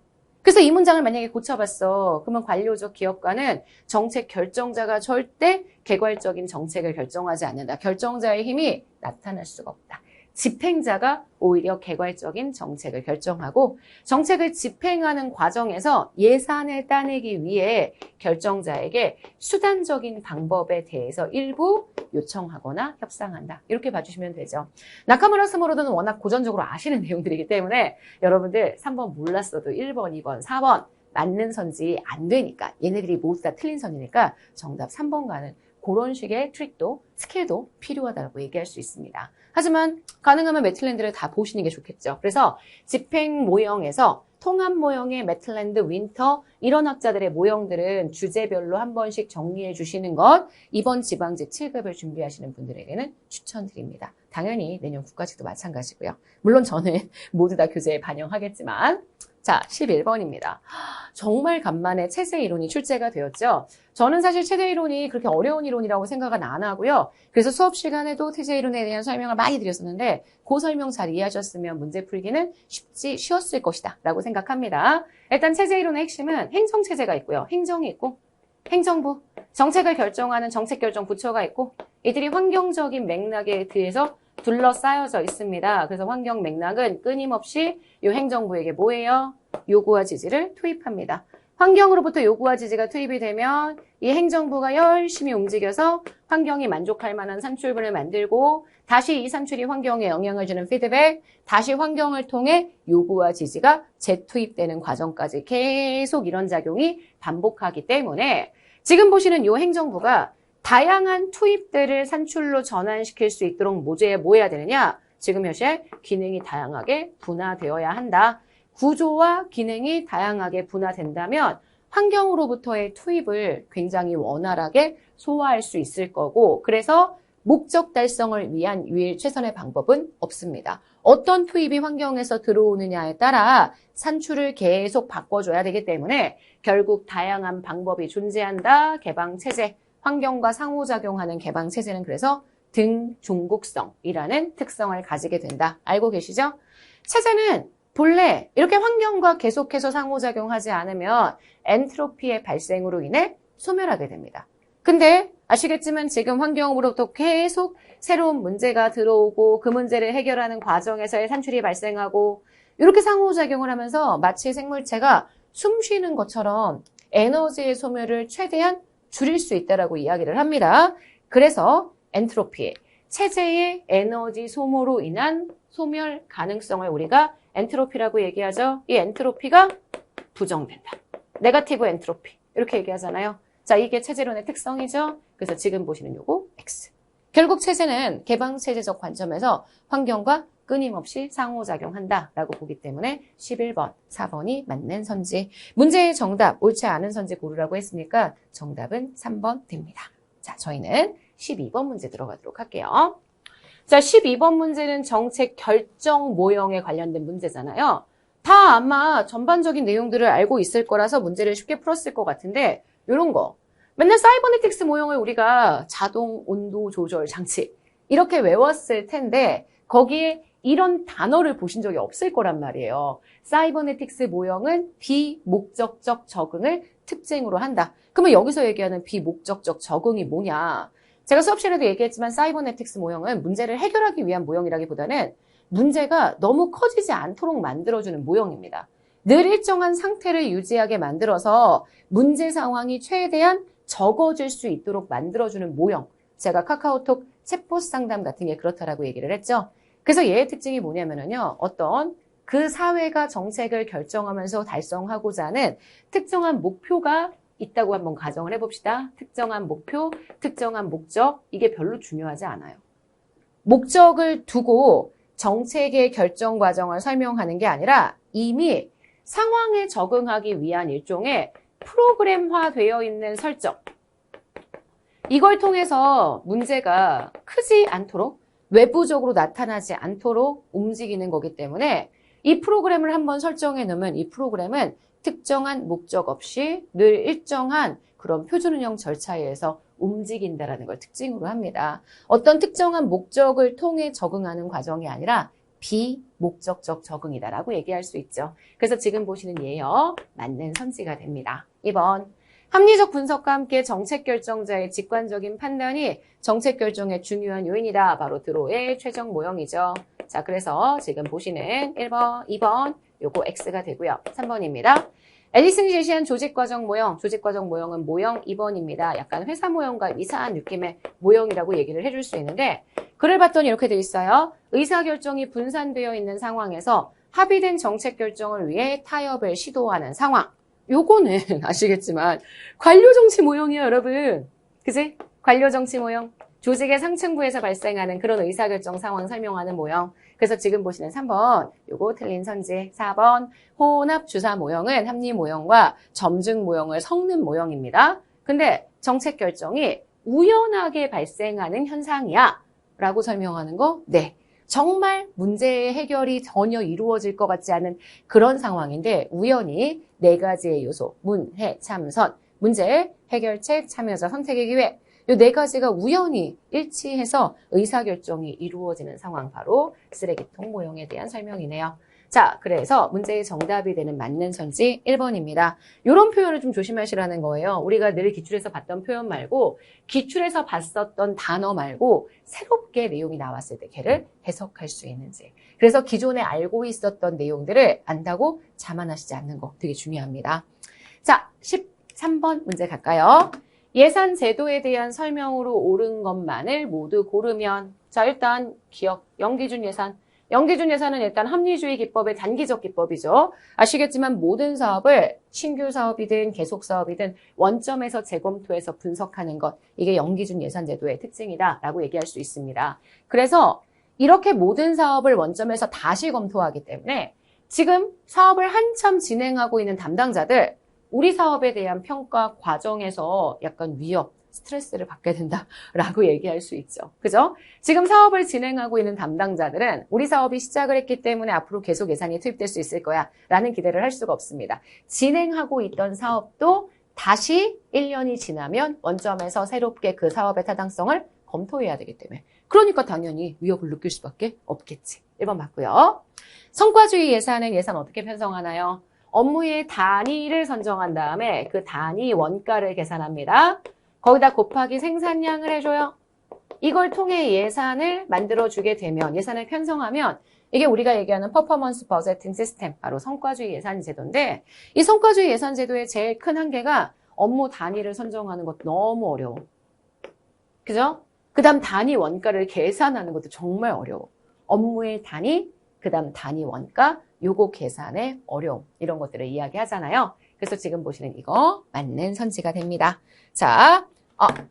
그래서 이 문장을 만약에 고쳐봤어. 그러면 관료적 기업가는 정책 결정자가 절대 개괄적인 정책을 결정하지 않는다. 결정자의 힘이 나타날 수가 없다. 집행자가 오히려 개괄적인 정책을 결정하고 정책을 집행하는 과정에서 예산을 따내기 위해 결정자에게 수단적인 방법에 대해서 일부 요청하거나 협상한다. 이렇게 봐주시면 되죠. 나카무라 스모루드는 워낙 고전적으로 아시는 내용들이기 때문에 여러분들 3번 몰랐어도 1번, 2번, 4번 맞는 선지 안 되니까 얘네들이 모두 다 틀린 선이니까 정답 3번 가는 그런 식의 트릭도 스킬도 필요하다고 얘기할 수 있습니다. 하지만 가능하면 매틀랜드를 다 보시는 게 좋겠죠. 그래서 집행 모형에서 통합 모형의 매틀랜드, 윈터 이런 학자들의 모형들은 주제별로 한 번씩 정리해 주시는 것 이번 지방직 7급을 준비하시는 분들에게는 추천드립니다. 당연히 내년 국가직도 마찬가지고요. 물론 저는 모두 다 교재에 반영하겠지만 자, 11번입니다. 정말 간만에 체제 이론이 출제가 되었죠. 저는 사실 체제 이론이 그렇게 어려운 이론이라고 생각은 안 하고요. 그래서 수업 시간에도 체제 이론에 대한 설명을 많이 드렸었는데 그 설명 잘 이해하셨으면 문제 풀기는 쉬웠을 것이다 라고 생각합니다. 일단 체제 이론의 핵심은 행정체제가 있고요. 행정이 있고 행정부, 정책을 결정하는 정책결정부처가 있고 이들이 환경적인 맥락에 의해서 둘러싸여져 있습니다. 그래서 환경 맥락은 끊임없이 이 행정부에게 뭐예요? 요구와 지지를 투입합니다. 환경으로부터 요구와 지지가 투입이 되면 이 행정부가 열심히 움직여서 환경이 만족할 만한 산출물을 만들고 다시 이 산출이 환경에 영향을 주는 피드백, 다시 환경을 통해 요구와 지지가 재투입되는 과정까지 계속 이런 작용이 반복하기 때문에 지금 보시는 이 행정부가 다양한 투입들을 산출로 전환시킬 수 있도록 뭐 해야 되느냐? 지금 현재 기능이 다양하게 분화되어야 한다. 구조와 기능이 다양하게 분화된다면 환경으로부터의 투입을 굉장히 원활하게 소화할 수 있을 거고 그래서 목적 달성을 위한 유일 최선의 방법은 없습니다. 어떤 투입이 환경에서 들어오느냐에 따라 산출을 계속 바꿔줘야 되기 때문에 결국 다양한 방법이 존재한다. 개방체제, 환경과 상호작용하는 개방체제는 그래서 등종국성이라는 특성을 가지게 된다. 알고 계시죠? 체제는 본래 이렇게 환경과 계속해서 상호작용하지 않으면 엔트로피의 발생으로 인해 소멸하게 됩니다. 근데 아시겠지만 지금 환경으로부터 계속 새로운 문제가 들어오고 그 문제를 해결하는 과정에서의 산출이 발생하고 이렇게 상호작용을 하면서 마치 생물체가 숨 쉬는 것처럼 에너지의 소멸을 최대한 줄일 수 있다라고 이야기를 합니다. 그래서 엔트로피, 체제의 에너지 소모로 인한 소멸 가능성을 우리가 엔트로피라고 얘기하죠. 이 엔트로피가 부정된다. 네거티브 엔트로피 이렇게 얘기하잖아요. 자, 이게 체제론의 특성이죠. 그래서 지금 보시는 요거 X. 결국 체제는 개방체제적 관점에서 환경과 끊임없이 상호작용한다라고 보기 때문에 11번, 4번이 맞는 선지. 문제의 정답, 옳지 않은 선지 고르라고 했으니까 정답은 3번 됩니다. 자, 저희는 12번 문제 들어가도록 할게요. 자, 12번 문제는 정책 결정 모형에 관련된 문제잖아요. 다 아마 전반적인 내용들을 알고 있을 거라서 문제를 쉽게 풀었을 것 같은데 이런 거. 맨날 사이버네틱스 모형을 우리가 자동 온도 조절 장치 이렇게 외웠을 텐데 거기에 이런 단어를 보신 적이 없을 거란 말이에요. 사이버네틱스 모형은 비목적적 적응을 특징으로 한다. 그러면 여기서 얘기하는 비목적적 적응이 뭐냐? 제가 수업 시간에도 얘기했지만 사이버네틱스 모형은 문제를 해결하기 위한 모형이라기보다는 문제가 너무 커지지 않도록 만들어주는 모형입니다. 늘 일정한 상태를 유지하게 만들어서 문제 상황이 최대한 적어질 수 있도록 만들어주는 모형. 제가 카카오톡 챗봇 상담 같은 게 그렇다라고 얘기를 했죠. 그래서 얘의 특징이 뭐냐면요. 어떤 그 사회가 정책을 결정하면서 달성하고자 하는 특정한 목표가 있다고 한번 가정을 해봅시다. 특정한 목표, 특정한 목적, 이게 별로 중요하지 않아요. 목적을 두고 정책의 결정 과정을 설명하는 게 아니라 이미 상황에 적응하기 위한 일종의 프로그램화되어 있는 설정. 이걸 통해서 문제가 크지 않도록 외부적으로 나타나지 않도록 움직이는 거기 때문에 이 프로그램을 한번 설정해 놓으면 이 프로그램은 특정한 목적 없이 늘 일정한 그런 표준운영 절차에 의해서 움직인다라는 걸 특징으로 합니다. 어떤 특정한 목적을 통해 적응하는 과정이 아니라 비목적적 적응이다라고 얘기할 수 있죠. 그래서 지금 보시는 예요. 맞는 선지가 됩니다. 2번. 합리적 분석과 함께 정책 결정자의 직관적인 판단이 정책 결정의 중요한 요인이다. 바로 드로의 최종 모형이죠. 자, 그래서 지금 보시는 1번, 2번 요거 X가 되고요. 3번입니다. 에디슨이 제시한 조직과정 모형, 조직과정 모형은 모형 2번입니다. 약간 회사 모형과 유사한 느낌의 모형이라고 얘기를 해줄 수 있는데 글을 봤더니 이렇게 돼 있어요. 의사결정이 분산되어 있는 상황에서 합의된 정책 결정을 위해 타협을 시도하는 상황. 요거는 아시겠지만 관료정치 모형이에요, 여러분. 그지? 관료정치 모형. 조직의 상층부에서 발생하는 그런 의사결정 상황 설명하는 모형. 그래서 지금 보시는 3번, 요거 틀린 선지. 4번, 혼합주사 모형은 합리 모형과 점증 모형을 섞는 모형입니다. 근데 정책 결정이 우연하게 발생하는 현상이야. 라고 설명하는 거? 네. 정말 문제의 해결이 전혀 이루어질 것 같지 않은 그런 상황인데 우연히 4가지의 요소, 문, 해, 참, 선, 문제, 해결책, 참여자, 선택의 기회 이 4가지가 우연히 일치해서 의사결정이 이루어지는 상황 바로 쓰레기통 모형에 대한 설명이네요. 자, 그래서 문제의 정답이 되는 맞는 선지 1번입니다. 이런 표현을 좀 조심하시라는 거예요. 우리가 늘 기출에서 봤던 표현 말고 기출에서 봤었던 단어 말고 새롭게 내용이 나왔을 때 걔를 해석할 수 있는지. 그래서 기존에 알고 있었던 내용들을 안다고 자만하시지 않는 거 되게 중요합니다. 자, 13번 문제 갈까요? 예산 제도에 대한 설명으로 옳은 것만을 모두 고르면 자, 일단 기억, 연기준 예산. 연기준 예산은 일단 합리주의 기법의 단기적 기법이죠. 아시겠지만 모든 사업을 신규 사업이든 계속 사업이든 원점에서 재검토해서 분석하는 것. 이게 연기준 예산 제도의 특징이다라고 얘기할 수 있습니다. 그래서 이렇게 모든 사업을 원점에서 다시 검토하기 때문에 지금 사업을 한참 진행하고 있는 담당자들 우리 사업에 대한 평가 과정에서 약간 위협, 스트레스를 받게 된다라고 얘기할 수 있죠. 그죠? 지금 사업을 진행하고 있는 담당자들은 우리 사업이 시작을 했기 때문에 앞으로 계속 예산이 투입될 수 있을 거야 라는 기대를 할 수가 없습니다. 진행하고 있던 사업도 다시 1년이 지나면 원점에서 새롭게 그 사업의 타당성을 검토해야 되기 때문에 그러니까 당연히 위협을 느낄 수밖에 없겠지. 1번 맞고요. 성과주의 예산은 예산 어떻게 편성하나요? 업무의 단위를 선정한 다음에 그 단위 원가를 계산합니다. 거기다 곱하기 생산량을 해줘요. 이걸 통해 예산을 만들어주게 되면, 예산을 편성하면 이게 우리가 얘기하는 퍼포먼스 버제팅 시스템, 바로 성과주의 예산 제도인데 이 성과주의 예산 제도의 제일 큰 한계가 업무 단위를 선정하는 것도 너무 어려워. 그죠? 그 다음 단위 원가를 계산하는 것도 정말 어려워. 업무의 단위, 그 다음 단위 원가, 요거 계산의 어려움, 이런 것들을 이야기하잖아요. 그래서 지금 보시는 이거 맞는 선지가 됩니다. 자,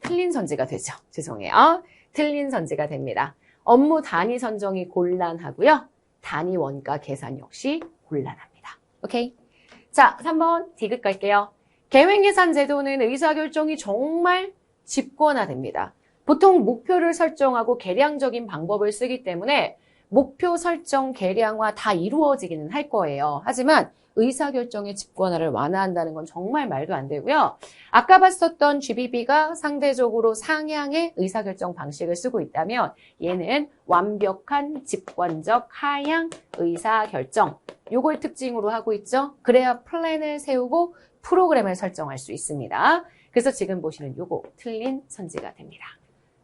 틀린 선지가 되죠. 죄송해요. 틀린 선지가 됩니다. 업무 단위 선정이 곤란하고요. 단위 원가 계산 역시 곤란합니다. 오케이? 자, 3번 디귿 갈게요. 계획예산 제도는 의사결정이 정말 집권화됩니다. 보통 목표를 설정하고 계량적인 방법을 쓰기 때문에 목표 설정, 계량화 다 이루어지기는 할 거예요. 하지만 의사결정의 집권화를 완화한다는 건 정말 말도 안 되고요. 아까 봤었던 GBB가 상대적으로 상향의 의사결정 방식을 쓰고 있다면 얘는 완벽한 집권적 하향 의사결정. 요걸 특징으로 하고 있죠. 그래야 플랜을 세우고 프로그램을 설정할 수 있습니다. 그래서 지금 보시는 요거 틀린 선지가 됩니다.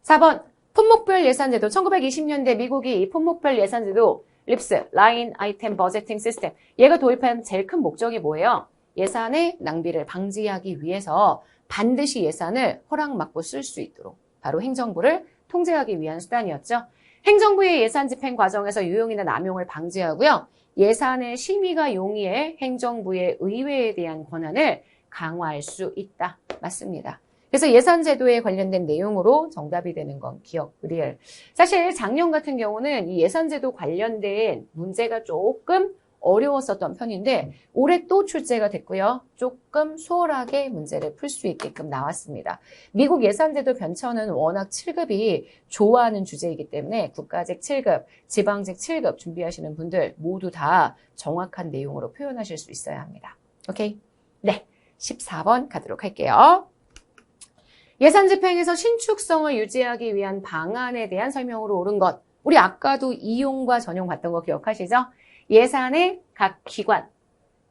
4번 품목별 예산제도. 1920년대 미국이 이 품목별 예산제도 립스, 라인 아이템 버제팅 시스템. 얘가 도입한 제일 큰 목적이 뭐예요? 예산의 낭비를 방지하기 위해서 반드시 예산을 허락받고 쓸 수 있도록 바로 행정부를 통제하기 위한 수단이었죠. 행정부의 예산 집행 과정에서 유용이나 남용을 방지하고요. 예산의 심의가 용이해 행정부의 의회에 대한 권한을 강화할 수 있다. 맞습니다. 그래서 예산제도에 관련된 내용으로 정답이 되는 건 기억, 리얼. 사실 작년 같은 경우는 이 예산제도 관련된 문제가 조금 어려웠었던 편인데 올해 또 출제가 됐고요. 조금 수월하게 문제를 풀 수 있게끔 나왔습니다. 미국 예산제도 변천은 워낙 7급이 좋아하는 주제이기 때문에 국가직 7급, 지방직 7급 준비하시는 분들 모두 다 정확한 내용으로 표현하실 수 있어야 합니다. 오케이? 네, 14번 가도록 할게요. 예산 집행에서 신축성을 유지하기 위한 방안에 대한 설명으로 옳은 것. 우리 아까도 이용과 전용 봤던 거 기억하시죠? 예산의 각 기관,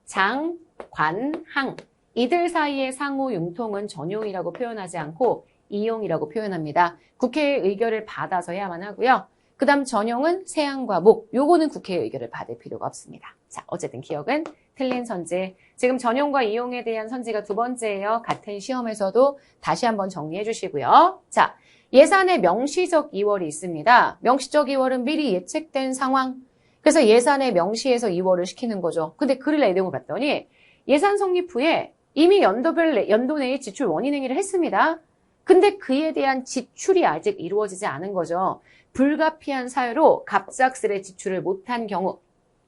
장, 관, 항. 이들 사이의 상호 융통은 전용이라고 표현하지 않고 이용이라고 표현합니다. 국회의 의결을 받아서야만 하고요. 그 다음 전용은 세항과 목. 요거는 국회의 의결을 받을 필요가 없습니다. 자, 어쨌든 기억은 틀린 선지. 지금 전용과 이용에 대한 선지가 두 번째예요. 같은 시험에서도 다시 한번 정리해 주시고요. 자, 예산의 명시적 이월이 있습니다. 명시적 이월은 미리 예측된 상황. 그래서 예산의 명시해서 이월을 시키는 거죠. 근데 글을 내용을 봤더니 예산 성립 후에 이미 연도 내에 지출 원인 행위를 했습니다. 근데 그에 대한 지출이 아직 이루어지지 않은 거죠. 불가피한 사유로 갑작스레 지출을 못한 경우,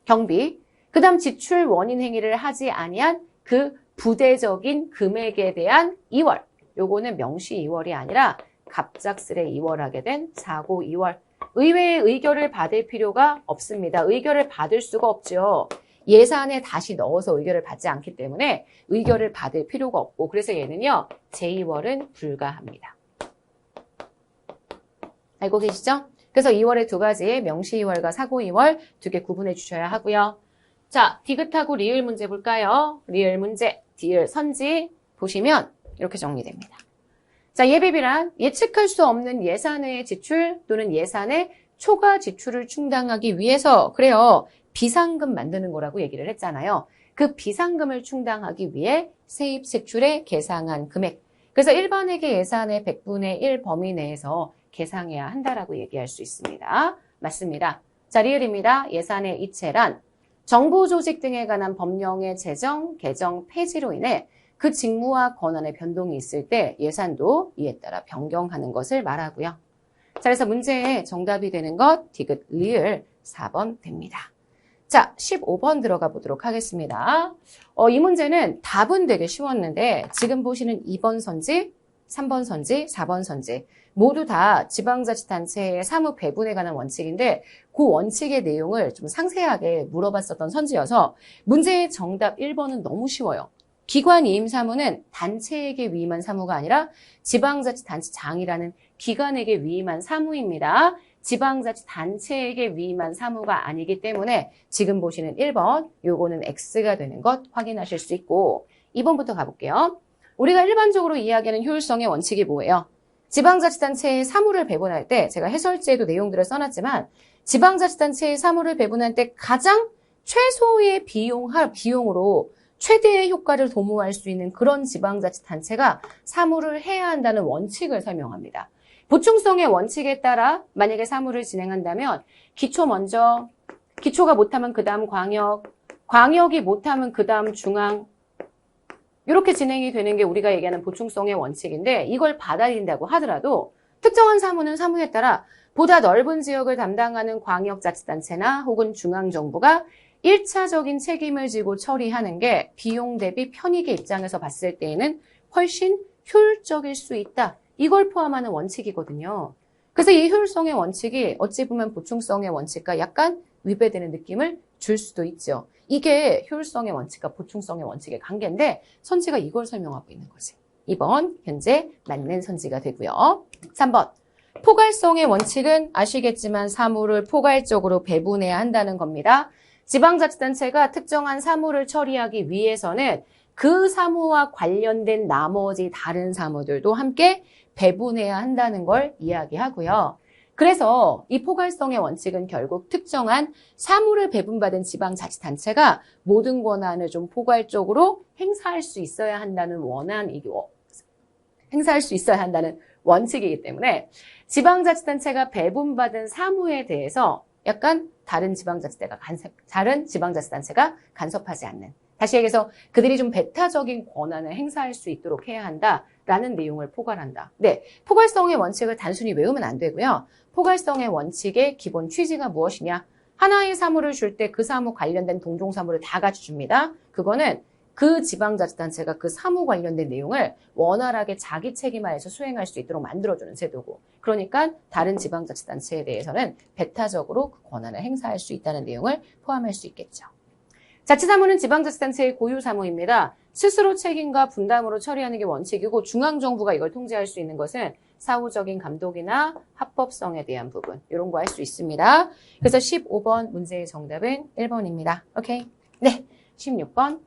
경비, 그 다음 지출 원인 행위를 하지 아니한 그 부대적인 금액에 대한 이월. 요거는 명시 이월이 아니라 갑작스레 이월하게 된 사고 이월. 의회의 의결을 받을 필요가 없습니다. 의결을 받을 수가 없죠. 예산에 다시 넣어서 의결을 받지 않기 때문에 의결을 받을 필요가 없고 그래서 얘는요. 제2월은 불가합니다. 알고 계시죠? 그래서 2월에 두 가지 명시 2월과 사고 2월 두 개 구분해 주셔야 하고요. 자, 디귿하고 리을 문제 볼까요? 리을 문제, 디귿 선지 보시면 이렇게 정리됩니다. 자, 예비비란 예측할 수 없는 예산의 지출 또는 예산의 초과 지출을 충당하기 위해서 그래요. 비상금 만드는 거라고 얘기를 했잖아요. 그 비상금을 충당하기 위해 세입 세출에 계상한 금액. 그래서 일반회계 예산의 100분의 1 범위 내에서 계상해야 한다라고 얘기할 수 있습니다. 맞습니다. 자, 리을입니다. 예산의 이체란 정부 조직 등에 관한 법령의 제정, 개정, 폐지로 인해 그 직무와 권한의 변동이 있을 때 예산도 이에 따라 변경하는 것을 말하고요. 자, 그래서 문제의 정답이 되는 것 디귿 리을 4번 됩니다. 자, 15번 들어가 보도록 하겠습니다. 이 문제는 답은 되게 쉬웠는데 지금 보시는 2번 선지, 3번 선지, 4번 선지 모두 다 지방자치단체의 사무 배분에 관한 원칙인데 그 원칙의 내용을 좀 상세하게 물어봤었던 선지여서 문제의 정답 1번은 너무 쉬워요. 기관 이임 사무는 단체에게 위임한 사무가 아니라 지방자치단체장이라는 기관에게 위임한 사무입니다. 지방자치단체에게 위임한 사무가 아니기 때문에 지금 보시는 1번, 요거는 X가 되는 것 확인하실 수 있고 2번부터 가볼게요. 우리가 일반적으로 이야기하는 효율성의 원칙이 뭐예요? 지방자치단체의 사무를 배분할 때 제가 해설지에도 내용들을 써놨지만 지방자치단체의 사무를 배분할 때 가장 최소의 비용으로 최대의 효과를 도모할 수 있는 그런 지방자치단체가 사무를 해야 한다는 원칙을 설명합니다. 보충성의 원칙에 따라 만약에 사무를 진행한다면 기초 먼저, 기초가 못하면 그 다음 광역, 광역이 못하면 그 다음 중앙 이렇게 진행이 되는 게 우리가 얘기하는 보충성의 원칙인데 이걸 받아들인다고 하더라도 특정한 사무는 사무에 따라 보다 넓은 지역을 담당하는 광역자치단체나 혹은 중앙정부가 1차적인 책임을 지고 처리하는 게 비용 대비 편익의 입장에서 봤을 때에는 훨씬 효율적일 수 있다. 이걸 포함하는 원칙이거든요. 그래서 이 효율성의 원칙이 어찌 보면 보충성의 원칙과 약간 위배되는 느낌을 줄 수도 있죠. 이게 효율성의 원칙과 보충성의 원칙의 관계인데 선지가 이걸 설명하고 있는 거지. 2번 현재 맞는 선지가 되고요. 3번 포괄성의 원칙은 아시겠지만 사무를 포괄적으로 배분해야 한다는 겁니다. 지방자치단체가 특정한 사무를 처리하기 위해서는 그 사무와 관련된 나머지 다른 사무들도 함께 배분해야 한다는 걸 이야기하고요. 그래서 이 포괄성의 원칙은 결국 특정한 사무를 배분받은 지방자치단체가 모든 권한을 좀 포괄적으로 행사할 수 있어야 한다는 행사할 수 있어야 한다는 원칙이기 때문에 지방자치단체가 배분받은 사무에 대해서 약간 다른 지방자치단체가 간섭하지 않는. 다시 얘기해서 그들이 좀 배타적인 권한을 행사할 수 있도록 해야 한다라는 내용을 포괄한다. 네, 포괄성의 원칙을 단순히 외우면 안 되고요. 포괄성의 원칙의 기본 취지가 무엇이냐? 하나의 사무를 줄 때 그 사무 관련된 동종사무를 다 같이 줍니다. 그거는 그 지방자치단체가 그 사무 관련된 내용을 원활하게 자기 책임하에서 수행할 수 있도록 만들어주는 제도고 그러니까 다른 지방자치단체에 대해서는 배타적으로 그 권한을 행사할 수 있다는 내용을 포함할 수 있겠죠. 자치사무는 지방자치단체의 고유사무입니다. 스스로 책임과 분담으로 처리하는 게 원칙이고 중앙정부가 이걸 통제할 수 있는 것은 사후적인 감독이나 합법성에 대한 부분 이런 거 할 수 있습니다. 그래서 15번 문제의 정답은 1번입니다. 오케이? 네, 16번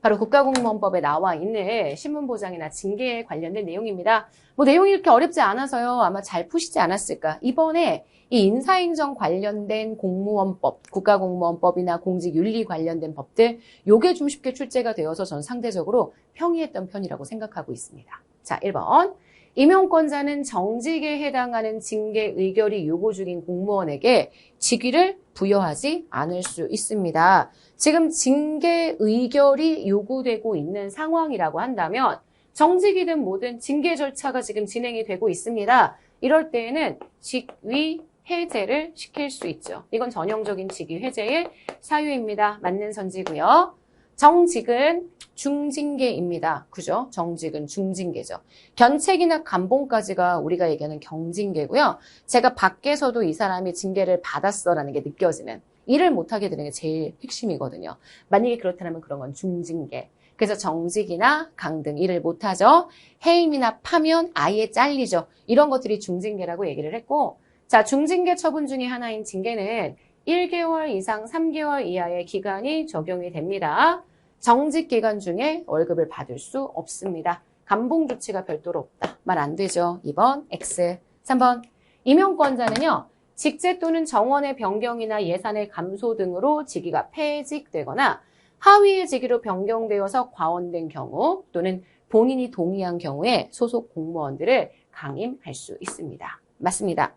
바로 국가공무원법에 나와 있는 신문보장이나 징계에 관련된 내용입니다. 뭐 내용이 이렇게 어렵지 않아서요. 아마 잘 푸시지 않았을까. 이번에 이 인사행정 관련된 공무원법, 국가공무원법이나 공직윤리 관련된 법들 요게 좀 쉽게 출제가 되어서 전 상대적으로 평이했던 편이라고 생각하고 있습니다. 자, 1번. 임용권자는 정직에 해당하는 징계 의결이 요구 중인 공무원에게 직위를 부여하지 않을 수 있습니다. 지금 징계 의결이 요구되고 있는 상황이라고 한다면 정직이든 뭐든 징계 절차가 지금 진행이 되고 있습니다. 이럴 때에는 직위 해제를 시킬 수 있죠. 이건 전형적인 직위 해제의 사유입니다. 맞는 선지고요. 정직은 중징계입니다. 그죠? 정직은 중징계죠. 견책이나 감봉까지가 우리가 얘기하는 경징계고요. 제가 밖에서도 이 사람이 징계를 받았어라는 게 느껴지는 일을 못하게 되는 게 제일 핵심이거든요. 만약에 그렇다면 그런 건 중징계. 그래서 정직이나 강등 일을 못하죠. 해임이나 파면 아예 잘리죠. 이런 것들이 중징계라고 얘기를 했고 자, 중징계 처분 중에 하나인 징계는 1개월 이상 3개월 이하의 기간이 적용이 됩니다. 정직 기간 중에 월급을 받을 수 없습니다. 감봉 조치가 별도로 없다. 말 안 되죠. 2번 X. 3번 임용권자는요. 직제 또는 정원의 변경이나 예산의 감소 등으로 직위가 폐직되거나 하위의 직위로 변경되어서 과원된 경우 또는 본인이 동의한 경우에 소속 공무원들을 강임할 수 있습니다. 맞습니다.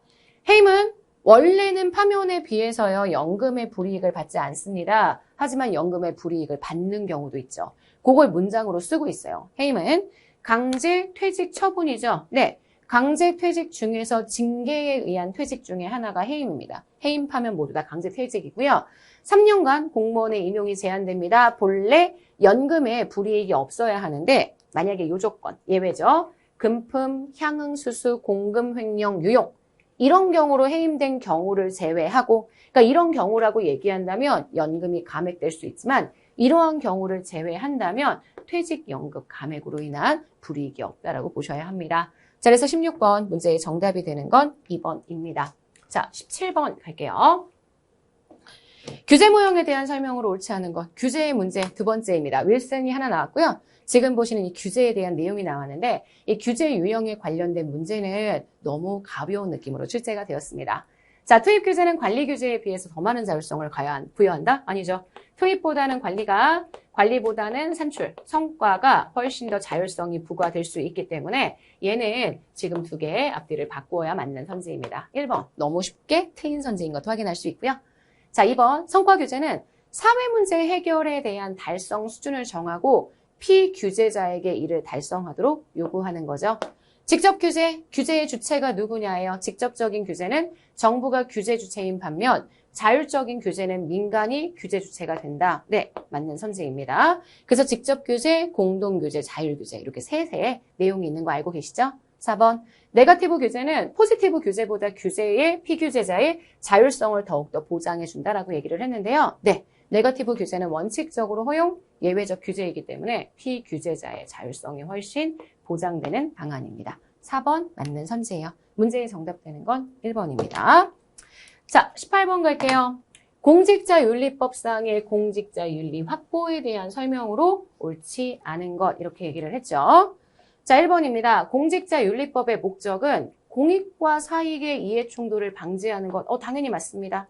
해임은 원래는 파면에 비해서요. 연금의 불이익을 받지 않습니다. 하지만 연금의 불이익을 받는 경우도 있죠. 그걸 문장으로 쓰고 있어요. 해임은 강제 퇴직 처분이죠. 네, 강제퇴직 중에서 징계에 의한 퇴직 중에 하나가 해임입니다. 해임하면 모두 다 강제퇴직이고요. 3년간 공무원의 임용이 제한됩니다. 본래 연금에 불이익이 없어야 하는데 만약에 요 조건, 예외죠. 금품, 향응, 수수, 공금, 횡령, 유용 이런 경우로 해임된 경우를 제외하고 그러니까 이런 경우라고 얘기한다면 연금이 감액될 수 있지만 이러한 경우를 제외한다면 퇴직연금 감액으로 인한 불이익이 없다라고 보셔야 합니다. 자, 그래서 16번 문제의 정답이 되는 건 2번입니다. 자, 17번 갈게요. 규제 모형에 대한 설명으로 옳지 않은 것. 규제의 문제 두 번째입니다. 윌슨이 하나 나왔고요. 지금 보시는 이 규제에 대한 내용이 나왔는데 이 규제 유형에 관련된 문제는 너무 가벼운 느낌으로 출제가 되었습니다. 자, 투입 규제는 관리 규제에 비해서 더 많은 자율성을 부여한다? 아니죠. 투입보다는 관리보다는 산출, 성과가 훨씬 더 자율성이 부과될 수 있기 때문에 얘는 지금 두 개의 앞뒤를 바꾸어야 맞는 선지입니다. 1번, 너무 쉽게 틀린 선지인 것도 확인할 수 있고요. 자, 2번, 성과 규제는 사회 문제 해결에 대한 달성 수준을 정하고 피규제자에게 이를 달성하도록 요구하는 거죠. 직접 규제, 규제의 주체가 누구냐예요. 직접적인 규제는 정부가 규제 주체인 반면 자율적인 규제는 민간이 규제 주체가 된다. 네, 맞는 선지입니다. 그래서 직접 규제, 공동 규제, 자율 규제 이렇게 셋의 내용이 있는 거 알고 계시죠? 4번, 네거티브 규제는 포지티브 규제보다 규제의 피규제자의 자율성을 더욱더 보장해 준다라고 얘기를 했는데요. 네, 네거티브 규제는 원칙적으로 허용, 예외적 규제이기 때문에 피규제자의 자율성이 훨씬 보장되는 방안입니다. 4번 맞는 선지예요. 문제의 정답 되는 건 1번입니다. 자, 18번 갈게요. 공직자윤리법상의 공직자윤리 확보에 대한 설명으로 옳지 않은 것 이렇게 얘기를 했죠. 자, 1번입니다. 공직자윤리법의 목적은 공익과 사익의 이해충돌을 방지하는 것. 당연히 맞습니다.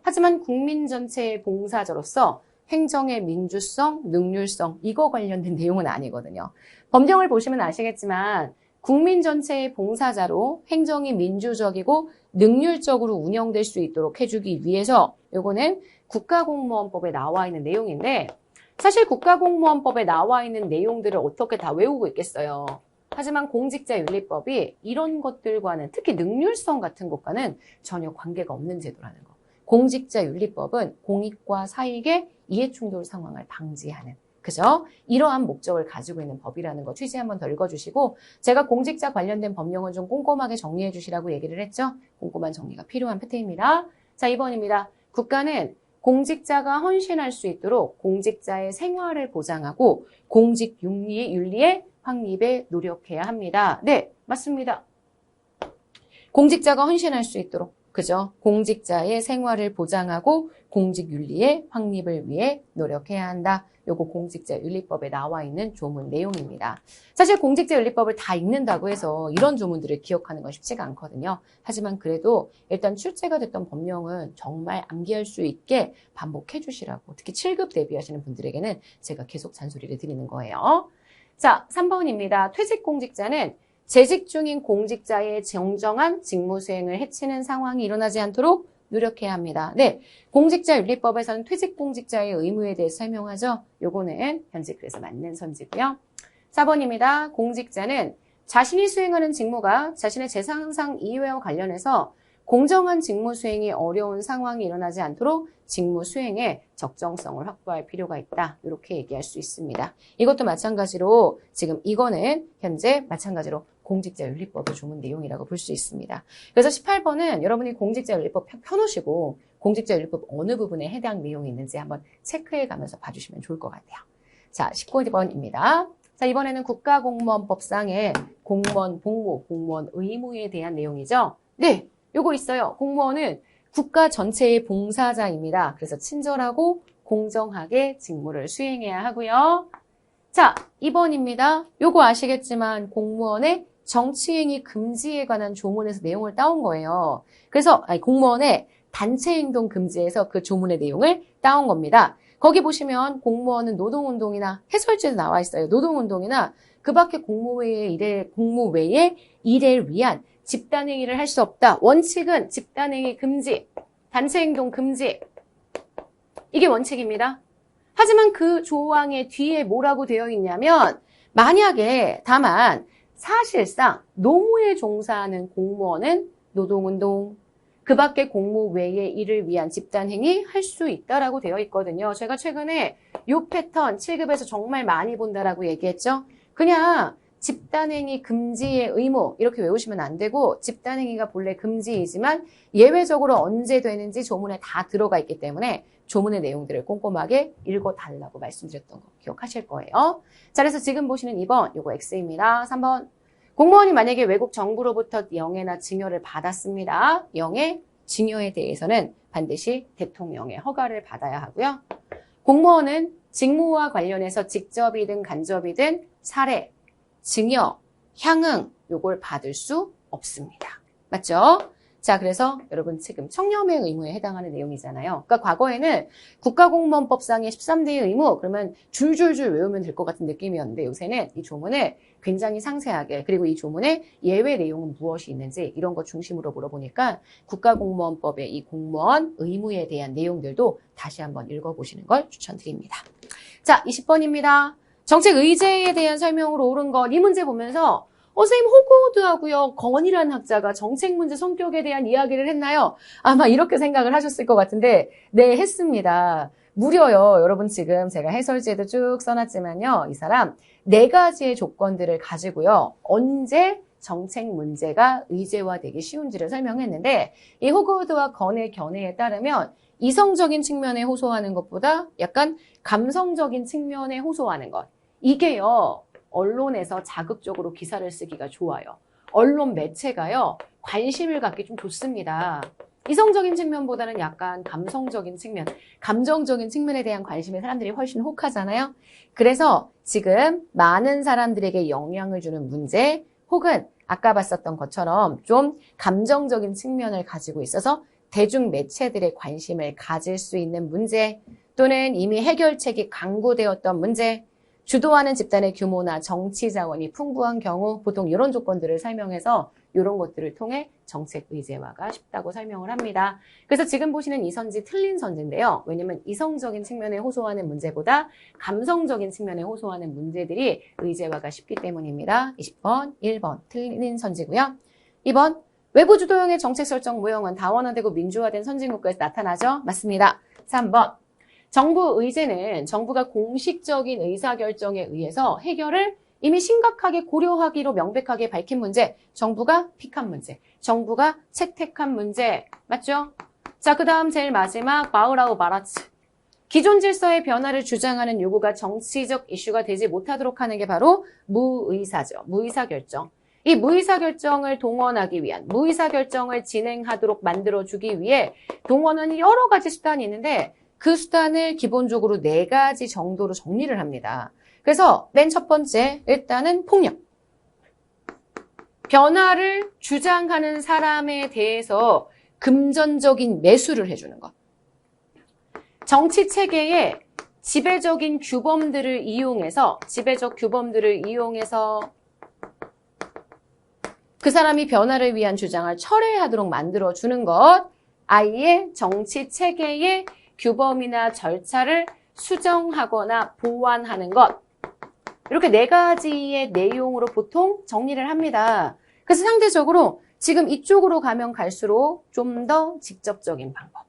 하지만 국민 전체의 봉사자로서 행정의 민주성, 능률성 이거 관련된 내용은 아니거든요. 법령을 보시면 아시겠지만 국민 전체의 봉사자로 행정이 민주적이고 능률적으로 운영될 수 있도록 해주기 위해서 요거는 국가공무원법에 나와 있는 내용인데 사실 국가공무원법에 나와 있는 내용들을 어떻게 다 외우고 있겠어요. 하지만 공직자윤리법이 이런 것들과는 특히 능률성 같은 것과는 전혀 관계가 없는 제도라는 거. 공직자윤리법은 공익과 사익의 이해충돌 상황을 방지하는 그죠? 이러한 목적을 가지고 있는 법이라는 거 취지 한번 더 읽어주시고 제가 공직자 관련된 법령은 좀 꼼꼼하게 정리해 주시라고 얘기를 했죠? 꼼꼼한 정리가 필요한 패트입니다. 자, 2번입니다. 국가는 공직자가 헌신할 수 있도록 공직자의 생활을 보장하고 공직 윤리의 확립에 노력해야 합니다. 네, 맞습니다. 공직자가 헌신할 수 있도록 그죠? 공직자의 생활을 보장하고 공직윤리의 확립을 위해 노력해야 한다. 요거 공직자윤리법에 나와 있는 조문 내용입니다. 사실 공직자윤리법을 다 읽는다고 해서 이런 조문들을 기억하는 건 쉽지가 않거든요. 하지만 그래도 일단 출제가 됐던 법령은 정말 암기할 수 있게 반복해 주시라고 특히 7급 대비하시는 분들에게는 제가 계속 잔소리를 드리는 거예요. 자, 3번입니다. 퇴직공직자는 재직 중인 공직자의 정정한 직무 수행을 해치는 상황이 일어나지 않도록 노력해야 합니다. 네, 공직자윤리법에서는 퇴직공직자의 의무에 대해 설명하죠. 요거는 현재 그래서 맞는 선지고요. 4번입니다. 공직자는 자신이 수행하는 직무가 자신의 재산상 이외와 관련해서 공정한 직무 수행이 어려운 상황이 일어나지 않도록 직무 수행에 적정성을 확보할 필요가 있다. 이렇게 얘기할 수 있습니다. 이것도 마찬가지로 지금 이거는 현재 마찬가지로 공직자윤리법의 조문 내용이라고 볼 수 있습니다. 그래서 18번은 여러분이 공직자윤리법 펴놓으시고 공직자윤리법 어느 부분에 해당 내용이 있는지 한번 체크해 가면서 봐주시면 좋을 것 같아요. 자, 19번입니다. 자, 이번에는 국가공무원법상의 공무원 복무, 공무원 의무에 대한 내용이죠. 네, 요거 있어요. 공무원은 국가 전체의 봉사자입니다. 그래서 친절하고 공정하게 직무를 수행해야 하고요. 자, 2번입니다. 요거 아시겠지만 공무원의 정치행위 금지에 관한 조문에서 내용을 따온 거예요. 그래서 공무원의 단체행동 금지에서 그 조문의 내용을 따온 겁니다. 거기 보시면 공무원은 노동운동이나 해설지에도 나와 있어요. 노동운동이나 그 밖에 공무 외의 일에 위한 집단행위를 할 수 없다. 원칙은 집단행위 금지, 단체행동 금지. 이게 원칙입니다. 하지만 그 조항의 뒤에 뭐라고 되어 있냐면 만약에 다만 사실상 노무에 종사하는 공무원은 노동운동, 그 밖에 공무 외의 일을 위한 집단행위 할 수 있다라고 되어 있거든요. 제가 최근에 요 패턴 7급에서 정말 많이 본다라고 얘기했죠. 그냥 집단행위 금지의 의무 이렇게 외우시면 안 되고 집단행위가 본래 금지이지만 예외적으로 언제 되는지 조문에 다 들어가 있기 때문에 조문의 내용들을 꼼꼼하게 읽어달라고 말씀드렸던 거 기억하실 거예요. 자, 그래서 지금 보시는 2번 요거 X입니다. 3번 공무원이 만약에 외국 정부로부터 영해나 증여를 받았습니다. 영해, 증여에 대해서는 반드시 대통령의 허가를 받아야 하고요. 공무원은 직무와 관련해서 직접이든 간접이든 사례, 증여, 향응 요걸 받을 수 없습니다. 맞죠? 자, 그래서 여러분 지금 청렴의 의무에 해당하는 내용이잖아요. 그러니까 과거에는 국가공무원법상의 13대의 의무 그러면 줄줄줄 외우면 될 것 같은 느낌이었는데 요새는 이 조문을 굉장히 상세하게 그리고 이 조문의 예외 내용은 무엇이 있는지 이런 것 중심으로 물어보니까 국가공무원법의 이 공무원 의무에 대한 내용들도 다시 한번 읽어보시는 걸 추천드립니다. 자, 20번입니다. 정책 의제에 대한 설명으로 옳은 것 이 문제 보면서 선생님 호그우드하고요 건이라는 학자가 정책 문제 성격에 대한 이야기를 했나요? 아마 이렇게 생각을 하셨을 것 같은데 네 했습니다. 무려요 여러분 지금 제가 해설지에도 쭉 써놨지만요 이 사람 4가지의 조건들을 가지고요 언제 정책 문제가 의제화되기 쉬운지를 설명했는데 이 호그우드와 건의 견해에 따르면 이성적인 측면에 호소하는 것보다 약간 감성적인 측면에 호소하는 것 이게요 언론에서 자극적으로 기사를 쓰기가 좋아요. 언론 매체가요, 관심을 갖기 좀 좋습니다. 이성적인 측면보다는 약간 감성적인 측면, 감정적인 측면에 대한 관심에 사람들이 훨씬 혹하잖아요. 그래서 지금 많은 사람들에게 영향을 주는 문제, 혹은 아까 봤었던 것처럼 좀 감정적인 측면을 가지고 있어서 대중 매체들의 관심을 가질 수 있는 문제, 또는 이미 해결책이 강구되었던 문제, 주도하는 집단의 규모나 정치 자원이 풍부한 경우 보통 이런 조건들을 설명해서 이런 것들을 통해 정책 의제화가 쉽다고 설명을 합니다. 그래서 지금 보시는 이 선지 틀린 선지인데요. 왜냐면 이성적인 측면에 호소하는 문제보다 감성적인 측면에 호소하는 문제들이 의제화가 쉽기 때문입니다. 20번, 1번 틀린 선지고요. 2번 외부 주도형의 정책 설정 모형은 다원화되고 민주화된 선진국가에서 나타나죠? 맞습니다. 3번 정부 의제는 정부가 공식적인 의사결정에 의해서 해결을 이미 심각하게 고려하기로 명백하게 밝힌 문제, 정부가 픽한 문제, 정부가 채택한 문제, 맞죠? 자, 그 다음 제일 마지막 바우라우 바라츠. 기존 질서의 변화를 주장하는 요구가 정치적 이슈가 되지 못하도록 하는 게 바로 무의사죠. 무의사결정. 이 무의사결정을 동원하기 위한, 무의사결정을 진행하도록 만들어주기 위해 동원하는 여러 가지 수단이 있는데 그 수단을 기본적으로 4가지 정도로 정리를 합니다. 그래서 맨 첫 번째, 일단은 폭력. 변화를 주장하는 사람에 대해서 금전적인 매수를 해주는 것. 정치 체계의 지배적인 규범들을 이용해서 그 사람이 변화를 위한 주장을 철회하도록 만들어주는 것. 아예 정치 체계의 규범이나 절차를 수정하거나 보완하는 것. 이렇게 4가지의 내용으로 보통 정리를 합니다. 그래서 상대적으로 지금 이쪽으로 가면 갈수록 좀 더 직접적인 방법.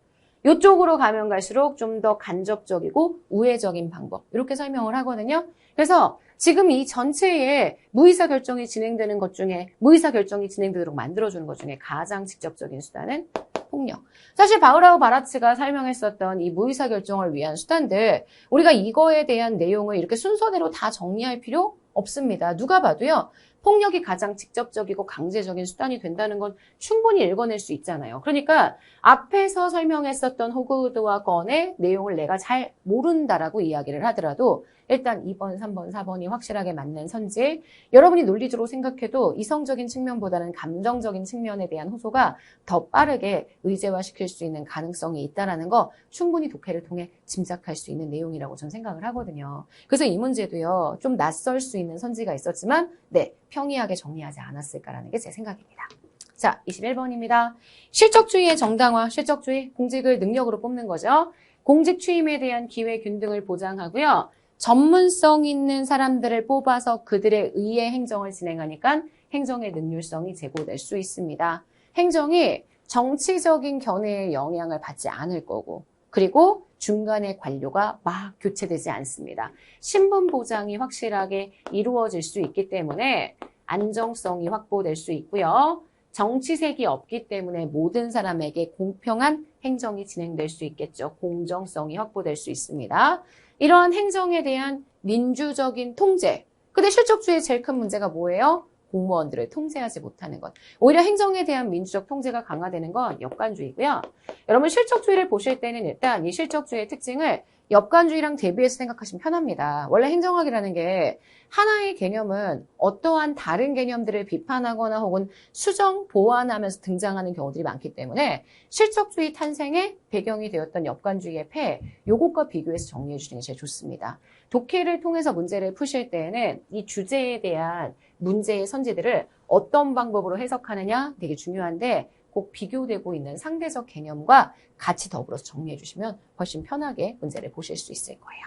이쪽으로 가면 갈수록 좀 더 간접적이고 우회적인 방법. 이렇게 설명을 하거든요. 그래서 지금 이 전체에 무의사결정이 진행되는 것 중에 무의사결정이 진행되도록 만들어주는 것 중에 가장 직접적인 수단은 폭력. 사실 바우라우 바라츠가 설명했었던 이 무의사결정을 위한 수단들 우리가 이거에 대한 내용을 이렇게 순서대로 다 정리할 필요 없습니다. 누가 봐도요. 폭력이 가장 직접적이고 강제적인 수단이 된다는 건 충분히 읽어낼 수 있잖아요. 그러니까 앞에서 설명했었던 호그우드와 건의 내용을 내가 잘 모른다라고 이야기를 하더라도 일단 2번, 3번, 4번이 확실하게 맞는 선지 여러분이 논리적으로 생각해도 이성적인 측면보다는 감정적인 측면에 대한 호소가 더 빠르게 의제화시킬 수 있는 가능성이 있다는 거 충분히 독해를 통해 짐작할 수 있는 내용이라고 저는 생각을 하거든요. 그래서 이 문제도요. 좀 낯설 수 있는 선지가 있었지만 네, 평이하게 정리하지 않았을까라는 게 제 생각입니다. 자, 21번입니다. 실적주의의 정당화, 실적주의, 공직을 능력으로 뽑는 거죠. 공직 취임에 대한 기회 균등을 보장하고요. 전문성 있는 사람들을 뽑아서 그들에 의해 행정을 진행하니까 행정의 능률성이 제고될 수 있습니다. 행정이 정치적인 견해의 영향을 받지 않을 거고, 그리고 중간에 관료가 막 교체되지 않습니다. 신분 보장이 확실하게 이루어질 수 있기 때문에 안정성이 확보될 수 있고요. 정치색이 없기 때문에 모든 사람에게 공평한 행정이 진행될 수 있겠죠. 공정성이 확보될 수 있습니다. 이러한 행정에 대한 민주적인 통제. 근데 실적주의의 제일 큰 문제가 뭐예요? 공무원들을 통제하지 못하는 것. 오히려 행정에 대한 민주적 통제가 강화되는 건 역관주의고요. 여러분 실적주의를 보실 때는 일단 이 실적주의의 특징을 역관주의랑 대비해서 생각하시면 편합니다. 원래 행정학이라는 게 하나의 개념은 어떠한 다른 개념들을 비판하거나 혹은 수정, 보완하면서 등장하는 경우들이 많기 때문에 실적주의 탄생의 배경이 되었던 역관주의의 폐, 요것과 비교해서 정리해 주시는 게 제일 좋습니다. 독해를 통해서 문제를 푸실 때에는 이 주제에 대한 문제의 선지들을 어떤 방법으로 해석하느냐 되게 중요한데 꼭 비교되고 있는 상대적 개념과 같이 더불어서 정리해 주시면 훨씬 편하게 문제를 보실 수 있을 거예요.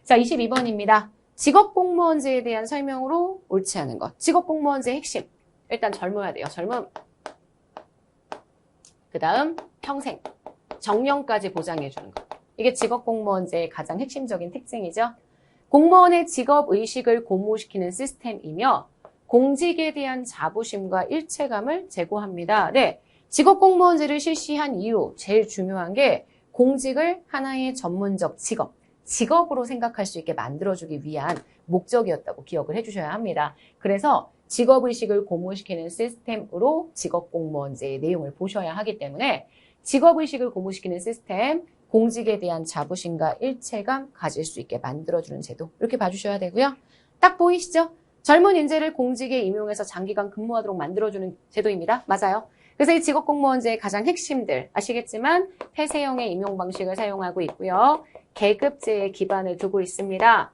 자, 22번입니다. 직업공무원제에 대한 설명으로 옳지 않은 것. 직업공무원제의 핵심. 일단 젊어야 돼요. 젊음. 그 다음 평생. 정년까지 보장해 주는 것. 이게 직업공무원제의 가장 핵심적인 특징이죠. 공무원의 직업의식을 고무시키는 시스템이며 공직에 대한 자부심과 일체감을 제고합니다. 네, 직업공무원제를 실시한 이유 제일 중요한 게 공직을 하나의 전문적 직업으로 생각할 수 있게 만들어주기 위한 목적이었다고 기억을 해주셔야 합니다. 그래서 직업의식을 고무시키는 시스템으로 직업공무원제의 내용을 보셔야 하기 때문에 직업의식을 고무시키는 시스템, 공직에 대한 자부심과 일체감 가질 수 있게 만들어주는 제도 이렇게 봐주셔야 되고요. 딱 보이시죠? 젊은 인재를 공직에 임용해서 장기간 근무하도록 만들어주는 제도입니다. 맞아요. 그래서 이 직업공무원제의 가장 핵심들 아시겠지만 폐쇄형의 임용 방식을 사용하고 있고요. 계급제에 기반을 두고 있습니다.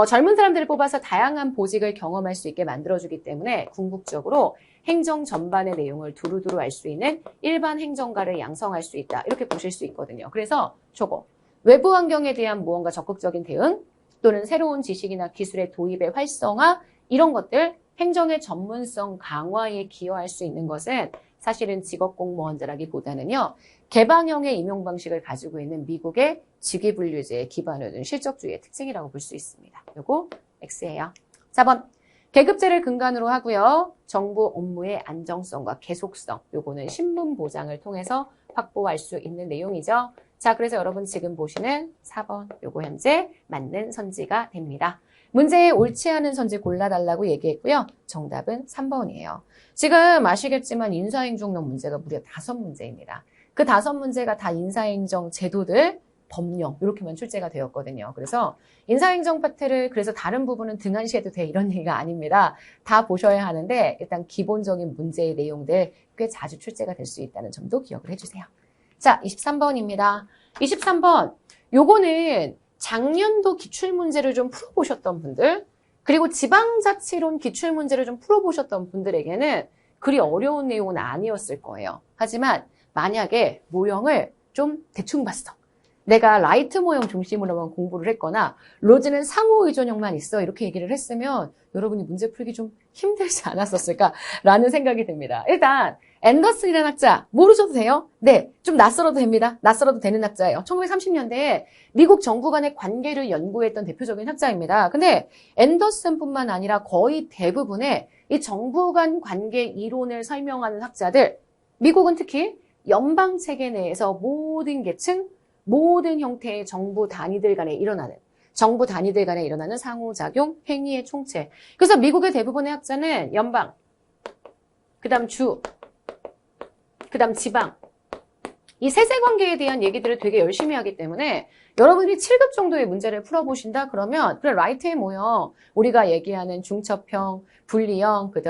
젊은 사람들을 뽑아서 다양한 보직을 경험할 수 있게 만들어주기 때문에 궁극적으로 행정 전반의 내용을 두루두루 알 수 있는 일반 행정가를 양성할 수 있다. 이렇게 보실 수 있거든요. 그래서 저거 외부 환경에 대한 무언가 적극적인 대응 또는 새로운 지식이나 기술의 도입의 활성화 이런 것들 행정의 전문성 강화에 기여할 수 있는 것은 사실은 직업공무원제라기보다는요. 개방형의 임용 방식을 가지고 있는 미국의 직위분류제에 기반을 둔 실적주의의 특징이라고 볼 수 있습니다. 요거 X예요. 4번. 계급제를 근간으로 하고요. 정부 업무의 안정성과 계속성, 요거는 신분 보장을 통해서 확보할 수 있는 내용이죠. 자, 그래서 여러분 지금 보시는 4번, 요거 현재 맞는 선지가 됩니다. 문제에 옳지 않은 선지 골라달라고 얘기했고요. 정답은 3번이에요. 지금 아시겠지만 인사행정론 문제가 무려 5문제입니다. 그 5문제가 다 인사행정 제도들, 법령 이렇게만 출제가 되었거든요. 그래서 인사행정 파트를 그래서 다른 부분은 등한시해도 돼 이런 얘기가 아닙니다. 다 보셔야 하는데 일단 기본적인 문제의 내용들 꽤 자주 출제가 될 수 있다는 점도 기억을 해주세요. 자, 23번입니다. 23번 요거는 작년도 기출문제를 좀 풀어보셨던 분들 그리고 지방자치론 기출문제를 좀 풀어보셨던 분들에게는 그리 어려운 내용은 아니었을 거예요. 하지만 만약에 모형을 좀 대충 봤어. 내가 라이트 모형 중심으로만 공부를 했거나 로즈는 상호 의존형만 있어 이렇게 얘기를 했으면 여러분이 문제 풀기 좀 힘들지 않았었을까라는 생각이 듭니다. 일단 앤더슨이라는 학자 모르셔도 돼요? 네, 좀 낯설어도 됩니다. 낯설어도 되는 학자예요. 1930년대에 미국 정부 간의 관계를 연구했던 대표적인 학자입니다. 근데 앤더슨뿐만 아니라 거의 대부분의 이 정부 간 관계 이론을 설명하는 학자들 미국은 특히 연방 체계 내에서 모든 계층 모든 형태의 정부 단위들 간에 일어나는 상호작용, 행위의 총체. 그래서 미국의 대부분의 학자는 연방, 그 다음 주, 그 다음 지방. 이 세세관계에 대한 얘기들을 되게 열심히 하기 때문에 여러분들이 7급 정도의 문제를 풀어보신다 그러면 그래 라이트의 모형, 우리가 얘기하는 중첩형, 분리형, 그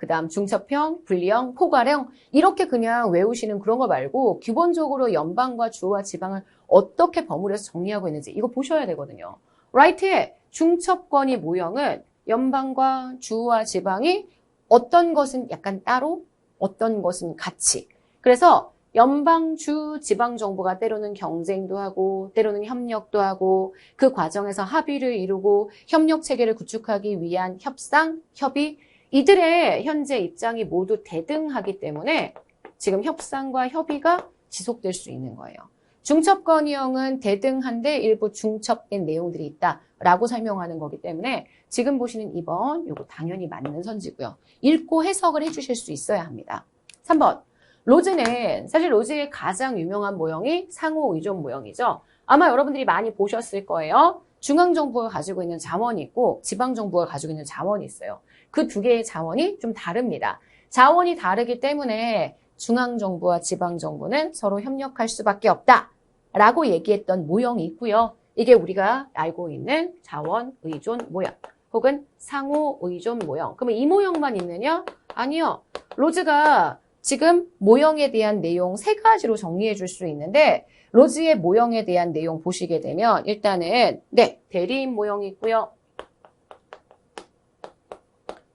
다음 중첩형, 분리형, 포괄형 이렇게 그냥 외우시는 그런 거 말고 기본적으로 연방과 주와 지방을 어떻게 버무려서 정리하고 있는지 이거 보셔야 되거든요. 라이트의 중첩권의 모형은 연방과 주와 지방이 어떤 것은 약간 따로, 어떤 것은 같이. 그래서 연방주 지방정부가 때로는 경쟁도 하고 때로는 협력도 하고 그 과정에서 합의를 이루고 협력체계를 구축하기 위한 협상, 협의 이들의 현재 입장이 모두 대등하기 때문에 지금 협상과 협의가 지속될 수 있는 거예요. 중첩건의형은 대등한데 일부 중첩된 내용들이 있다라고 설명하는 거기 때문에 지금 보시는 2번 이거 당연히 맞는 선지고요. 읽고 해석을 해주실 수 있어야 합니다. 3번 로즈는 사실 로즈의 가장 유명한 모형이 상호의존 모형이죠. 아마 여러분들이 많이 보셨을 거예요. 중앙정부가 가지고 있는 자원이 있고 지방정부가 가지고 있는 자원이 있어요. 그 두 개의 자원이 좀 다릅니다. 자원이 다르기 때문에 중앙정부와 지방정부는 서로 협력할 수밖에 없다라고 얘기했던 모형이 있고요. 이게 우리가 알고 있는 자원의존 모형 혹은 상호의존 모형. 그러면 이 모형만 있느냐? 아니요. 로즈가 지금 모형에 대한 내용 세 가지로 정리해 줄 수 있는데 로즈의 모형에 대한 내용 보시게 되면 일단은 대리인 모형이 있고요.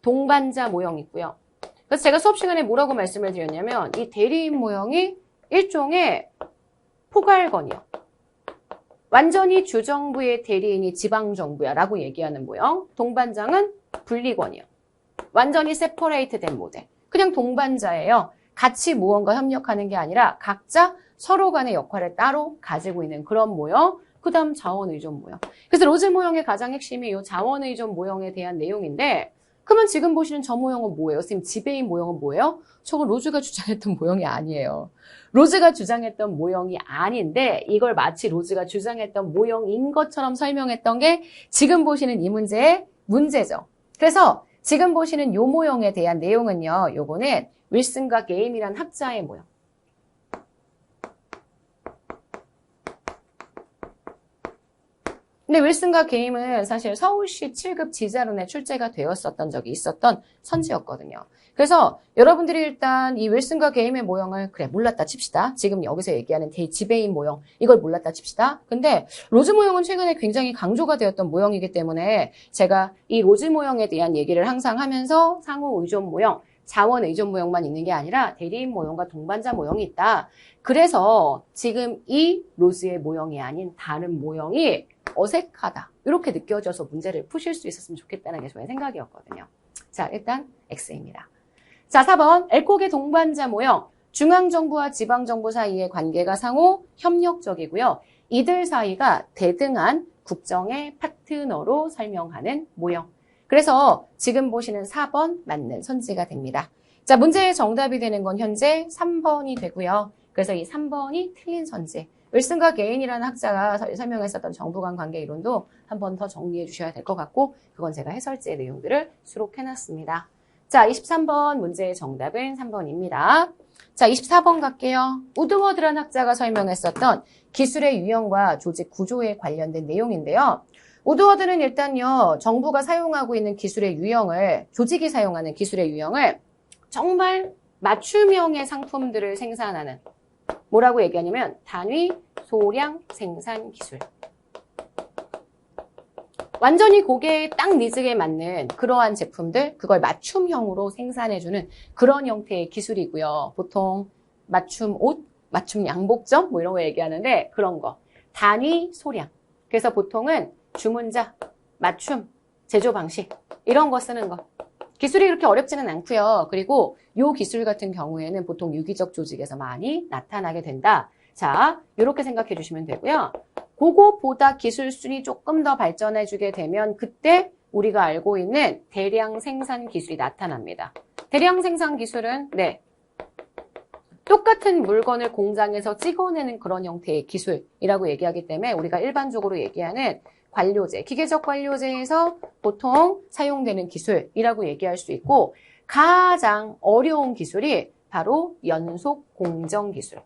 동반자 모형이 있고요. 그래서 제가 수업 시간에 뭐라고 말씀을 드렸냐면 이 대리인 모형이 일종의 포괄건이요. 완전히 주정부의 대리인이 지방정부야 라고 얘기하는 모형. 동반장은 분리권이요. 완전히 세퍼레이트 된 모델. 그냥 동반자예요. 같이 무언가 협력하는 게 아니라 각자 서로 간의 역할을 따로 가지고 있는 그런 모형. 그 다음 자원의존 모형. 그래서 로즈 모형의 가장 핵심이 이 자원의존 모형에 대한 내용인데 그러면 지금 보시는 저 모형은 뭐예요? 선생님 지배인 모형은 뭐예요? 저건 로즈가 주장했던 모형이 아니에요. 로즈가 주장했던 모형이 아닌데 이걸 마치 로즈가 주장했던 모형인 것처럼 설명했던 게 지금 보시는 이 문제의 문제죠. 그래서 지금 보시는 이 모형에 대한 내용은요. 요거는 윌슨과 게임이란 학자의 모형. 근데 윌슨과 게임은 사실 서울시 7급 지자론에 출제가 되었었던 적이 있었던 선지였거든요. 그래서 여러분들이 일단 이 윌슨과 게임의 모형을 그래 몰랐다 칩시다. 지금 여기서 얘기하는 지배인 모형 이걸 몰랐다 칩시다. 근데 로즈 모형은 최근에 굉장히 강조가 되었던 모형이기 때문에 제가 이 로즈 모형에 대한 얘기를 항상 하면서 상호 의존 모형, 자원 의존 모형만 있는 게 아니라 대리인 모형과 동반자 모형이 있다. 그래서 지금 이 로즈의 모형이 아닌 다른 모형이 어색하다. 이렇게 느껴져서 문제를 푸실 수 있었으면 좋겠다는 게 저의 생각이었거든요. 자, 일단 X입니다. 자, 4번 엘콕의 동반자 모형. 중앙정부와 지방정부 사이의 관계가 상호 협력적이고요. 이들 사이가 대등한 국정의 파트너로 설명하는 모형. 그래서 지금 보시는 4번 맞는 선지가 됩니다. 자, 문제의 정답이 되는 건 현재 3번이 되고요. 그래서 이 3번이 틀린 선지. 윌슨과 게인이라는 학자가 설명했었던 정부 간 관계 이론도 한 번 더 정리해 주셔야 될 것 같고 그건 제가 해설지의 내용들을 수록해놨습니다. 자, 23번 문제의 정답은 3번입니다. 자, 24번 갈게요. 우드워드라는 학자가 설명했었던 기술의 유형과 조직 구조에 관련된 내용인데요. 우드워드는 일단요. 정부가 사용하고 있는 기술의 유형을 조직이 사용하는 기술의 유형을 정말 맞춤형의 상품들을 생산하는 뭐라고 얘기하냐면 단위 소량 생산 기술. 완전히 고객의 딱 니즈에 맞는 그러한 제품들, 그걸 맞춤형으로 생산해주는 그런 형태의 기술이고요. 보통 맞춤 옷, 맞춤 양복점 뭐 이런 거 얘기하는데 그런 거. 단위 소량. 그래서 보통은 주문자, 맞춤, 제조 방식 이런 거 쓰는 거. 기술이 그렇게 어렵지는 않고요. 그리고 이 기술 같은 경우에는 보통 유기적 조직에서 많이 나타나게 된다. 자, 이렇게 생각해 주시면 되고요. 그거보다 기술순이 조금 더 발전해 주게 되면 그때 우리가 알고 있는 대량 생산 기술이 나타납니다. 대량 생산 기술은 똑같은 물건을 공장에서 찍어내는 그런 형태의 기술이라고 얘기하기 때문에 우리가 일반적으로 얘기하는 관료제, 기계적 관료제에서 보통 사용되는 기술이라고 얘기할 수 있고 가장 어려운 기술이 바로 연속 공정 기술.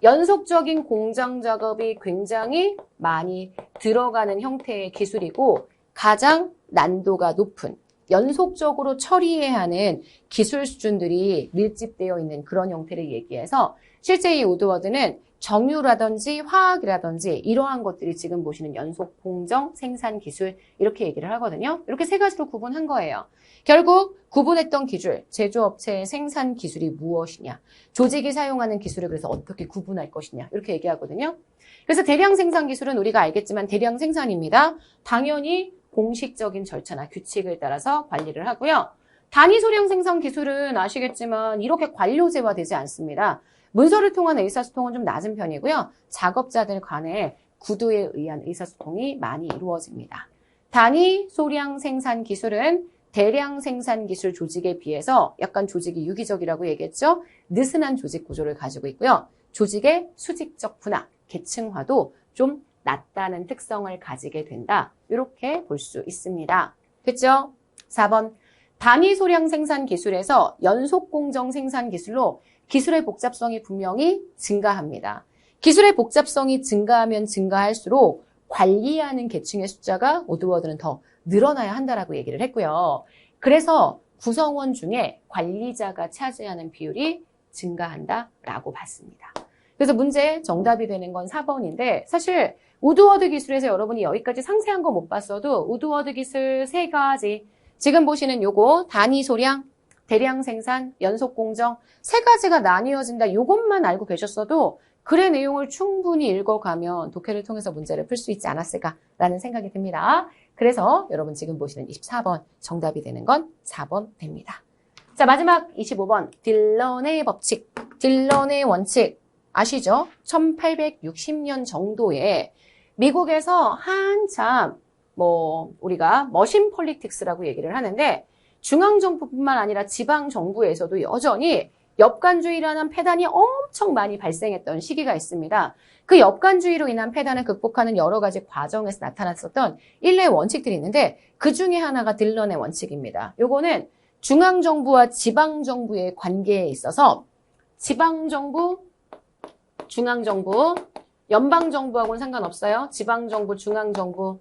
연속적인 공정 작업이 굉장히 많이 들어가는 형태의 기술이고 가장 난도가 높은 연속적으로 처리해야 하는 기술 수준들이 밀집되어 있는 그런 형태를 얘기해서 실제 이 우드워드는 정유라든지 화학이라든지 이러한 것들이 지금 보시는 연속 공정 생산 기술 이렇게 얘기를 하거든요. 이렇게 세 가지로 구분한 거예요. 결국 구분했던 기술, 제조업체의 생산 기술이 무엇이냐, 조직이 사용하는 기술을 그래서 어떻게 구분할 것이냐 이렇게 얘기하거든요. 그래서 대량 생산 기술은 우리가 알겠지만 대량 생산입니다. 당연히 공식적인 절차나 규칙을 따라서 관리를 하고요. 단위 소량 생산 기술은 아시겠지만 이렇게 관료제화되지 않습니다. 문서를 통한 의사소통은 좀 낮은 편이고요. 작업자들 간의 구도에 의한 의사소통이 많이 이루어집니다. 단위 소량 생산 기술은 대량 생산 기술 조직에 비해서 약간 조직이 유기적이라고 얘기했죠. 느슨한 조직 구조를 가지고 있고요. 조직의 수직적 분화, 계층화도 좀 낮다는 특성을 가지게 된다. 이렇게 볼 수 있습니다. 됐죠? 4번. 단위 소량 생산 기술에서 연속 공정 생산 기술로 기술의 복잡성이 분명히 증가합니다. 기술의 복잡성이 증가하면 증가할수록 관리하는 계층의 숫자가 우드워드는 더 늘어나야 한다라고 얘기를 했고요. 그래서 구성원 중에 관리자가 차지하는 비율이 증가한다라고 봤습니다. 그래서 문제 정답이 되는 건 4번인데 사실 우드워드 기술에서 여러분이 여기까지 상세한 거 못 봤어도 우드워드 기술 3가지 지금 보시는 요거 단위 소량, 대량 생산, 연속 공정 3가지가 나뉘어진다. 요것만 알고 계셨어도 글의 내용을 충분히 읽어가면 독해를 통해서 문제를 풀 수 있지 않았을까라는 생각이 듭니다. 그래서 여러분 지금 보시는 24번 정답이 되는 건 4번 됩니다. 자, 마지막 25번 딜런의 법칙, 딜런의 원칙 아시죠? 1860년 정도에 미국에서 한참 우리가 머신 폴리틱스라고 얘기를 하는데 중앙정부뿐만 아니라 지방정부에서도 여전히 엽관주의라는 폐단이 엄청 많이 발생했던 시기가 있습니다. 그 엽관주의로 인한 폐단을 극복하는 여러 가지 과정에서 나타났었던 일례의 원칙들이 있는데 그 중에 하나가 딜런의 원칙입니다. 요거는 중앙정부와 지방정부의 관계에 있어서 지방정부, 중앙정부, 연방정부하고는 상관없어요. 지방정부, 중앙정부,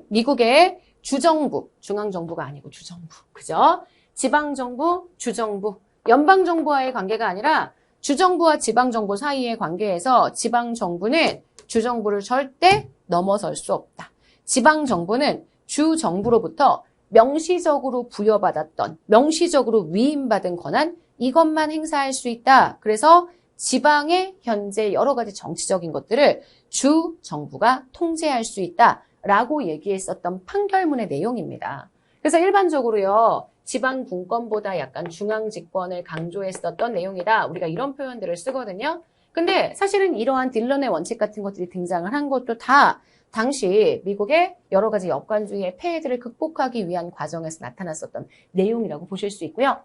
미국의 주정부, 중앙정부가 아니고 주정부, 그죠? 지방정부, 주정부, 연방정부와의 관계가 아니라 주정부와 지방정부 사이의 관계에서 지방정부는 주정부를 절대 넘어설 수 없다. 지방정부는 주정부로부터 명시적으로 부여받았던, 명시적으로 위임받은 권한 이것만 행사할 수 있다. 그래서 지방의 현재 여러 가지 정치적인 것들을 주정부가 통제할 수 있다라고 얘기했었던 판결문의 내용입니다. 그래서 일반적으로요. 지방 분권보다 약간 중앙 집권을 강조했었던 내용이다. 우리가 이런 표현들을 쓰거든요. 근데 사실은 이러한 딜런의 원칙 같은 것들이 등장을 한 것도 다 당시 미국의 여러 가지 엽관주의의 폐해들을 극복하기 위한 과정에서 나타났었던 내용이라고 보실 수 있고요.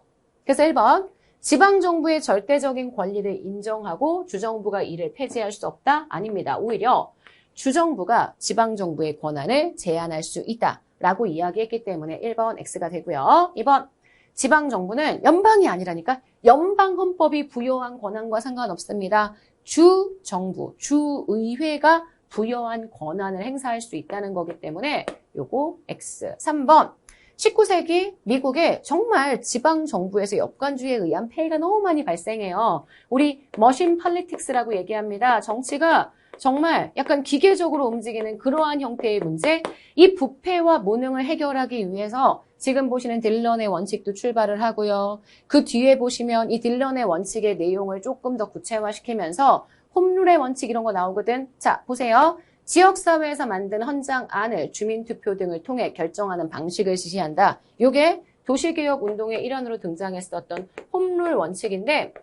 그래서 1번 지방정부의 절대적인 권리를 인정하고 주정부가 이를 폐지할 수 없다? 아닙니다. 오히려 주정부가 지방정부의 권한을 제한할 수 있다. 라고 이야기했기 때문에 1번 X가 되고요. 2번 지방정부는 연방이 아니라니까 연방헌법이 부여한 권한과 상관없습니다. 주정부, 주의회가 부여한 권한을 행사할 수 있다는 거기 때문에 요거 X. 3번 19세기 미국에 정말 지방정부에서 엽관주의에 의한 폐해가 너무 많이 발생해요. 우리 머신 폴리틱스라고 얘기합니다. 정치가 정말 약간 기계적으로 움직이는 그러한 형태의 문제, 이 부패와 무능을 해결하기 위해서 지금 보시는 딜런의 원칙도 출발을 하고요. 그 뒤에 보시면 이 딜런의 원칙의 내용을 조금 더 구체화시키면서 홈룰의 원칙 이런 거 나오거든. 자, 보세요. 지역사회에서 만든 헌장안을 주민투표 등을 통해 결정하는 방식을 지시한다. 이게 도시개혁운동의 일환으로 등장했었던 홈룰 원칙인데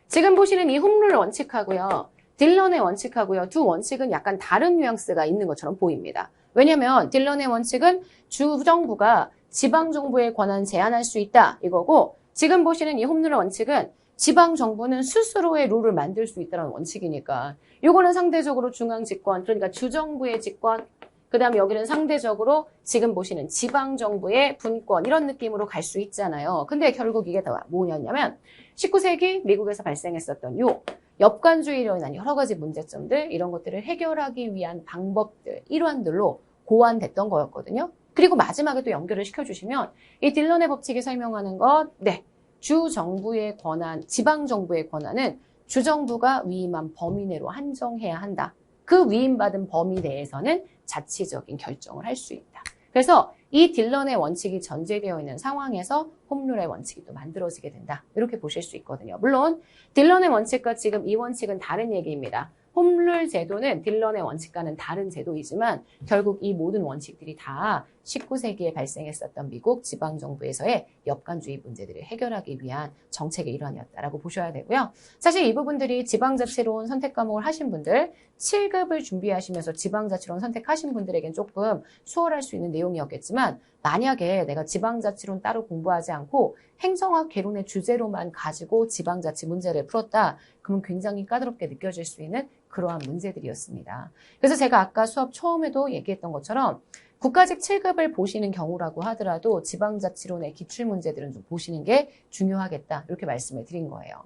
지금 보시는 이 홈룰 원칙하고요. 딜런의 원칙하고요. 두 원칙은 약간 다른 뉘앙스가 있는 것처럼 보입니다. 왜냐하면 딜런의 원칙은 주정부가 지방정부의 권한 제한할 수 있다 이거고 지금 보시는 이 홈룰 원칙은 지방정부는 스스로의 룰을 만들 수 있다는 원칙이니까 이거는 상대적으로 중앙집권 그러니까 주정부의 집권 그 다음에 여기는 상대적으로 지금 보시는 지방정부의 분권 이런 느낌으로 갈 수 있잖아요. 근데 결국 이게 다 뭐냐면 19세기 미국에서 발생했었던 요 엽관주의로 인한 여러 가지 문제점들 이런 것들을 해결하기 위한 방법들 일환들로 고안됐던 거였거든요. 그리고 마지막에 또 연결을 시켜주시면 이 딜런의 법칙이 설명하는 것, 네, 주정부의 권한, 지방정부의 권한은 주정부가 위임한 범위 내로 한정해야 한다. 그 위임받은 범위 내에서는 자치적인 결정을 할 수 있다. 그래서 이 딜런의 원칙이 전제되어 있는 상황에서 홈룰의 원칙이 또 만들어지게 된다. 이렇게 보실 수 있거든요. 물론 딜런의 원칙과 지금 이 원칙은 다른 얘기입니다. 홈룰 제도는 딜런의 원칙과는 다른 제도이지만 결국 이 모든 원칙들이 다 19세기에 발생했었던 미국 지방정부에서의 엽관주의 문제들을 해결하기 위한 정책의 일환이었다라고 보셔야 되고요. 사실 이 부분들이 지방자치론 선택 과목을 하신 분들, 7급을 준비하시면서 지방자치론 선택하신 분들에겐 조금 수월할 수 있는 내용이었겠지만 만약에 내가 지방자치론 따로 공부하지 않고 행정학 개론의 주제로만 가지고 지방자치 문제를 풀었다. 그러면 굉장히 까다롭게 느껴질 수 있는 그러한 문제들이었습니다. 그래서 제가 아까 수업 처음에도 얘기했던 것처럼 국가직 7급을 보시는 경우라고 하더라도 지방자치론의 기출문제들은 좀 보시는 게 중요하겠다. 이렇게 말씀을 드린 거예요.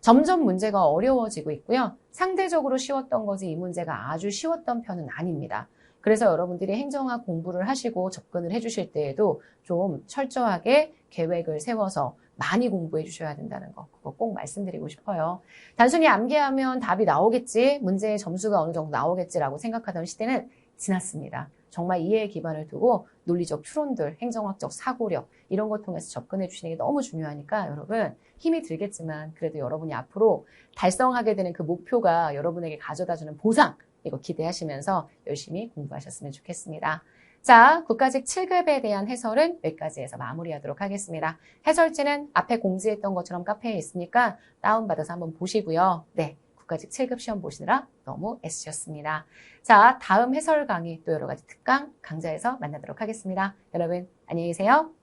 점점 문제가 어려워지고 있고요. 상대적으로 쉬웠던 거지 이 문제가 아주 쉬웠던 편은 아닙니다. 그래서 여러분들이 행정학 공부를 하시고 접근을 해주실 때에도 좀 철저하게 계획을 세워서 많이 공부해 주셔야 된다는 거, 그거 꼭 말씀드리고 싶어요. 단순히 암기하면 답이 나오겠지, 문제의 점수가 어느 정도 나오겠지라고 생각하던 시대는 지났습니다. 정말 이해의 기반을 두고 논리적 추론들, 행정학적 사고력 이런 것 통해서 접근해 주시는 게 너무 중요하니까 여러분 힘이 들겠지만 그래도 여러분이 앞으로 달성하게 되는 그 목표가 여러분에게 가져다주는 보상, 이거 기대하시면서 열심히 공부하셨으면 좋겠습니다. 자, 국가직 7급에 대한 해설은 여기까지 해서 마무리하도록 하겠습니다. 해설지는 앞에 공지했던 것처럼 카페에 있으니까 다운받아서 한번 보시고요. 네, 국가직 7급 시험 보시느라 너무 애쓰셨습니다. 자, 다음 해설 강의 또 여러 가지 특강 강좌에서 만나도록 하겠습니다. 여러분 안녕히 계세요.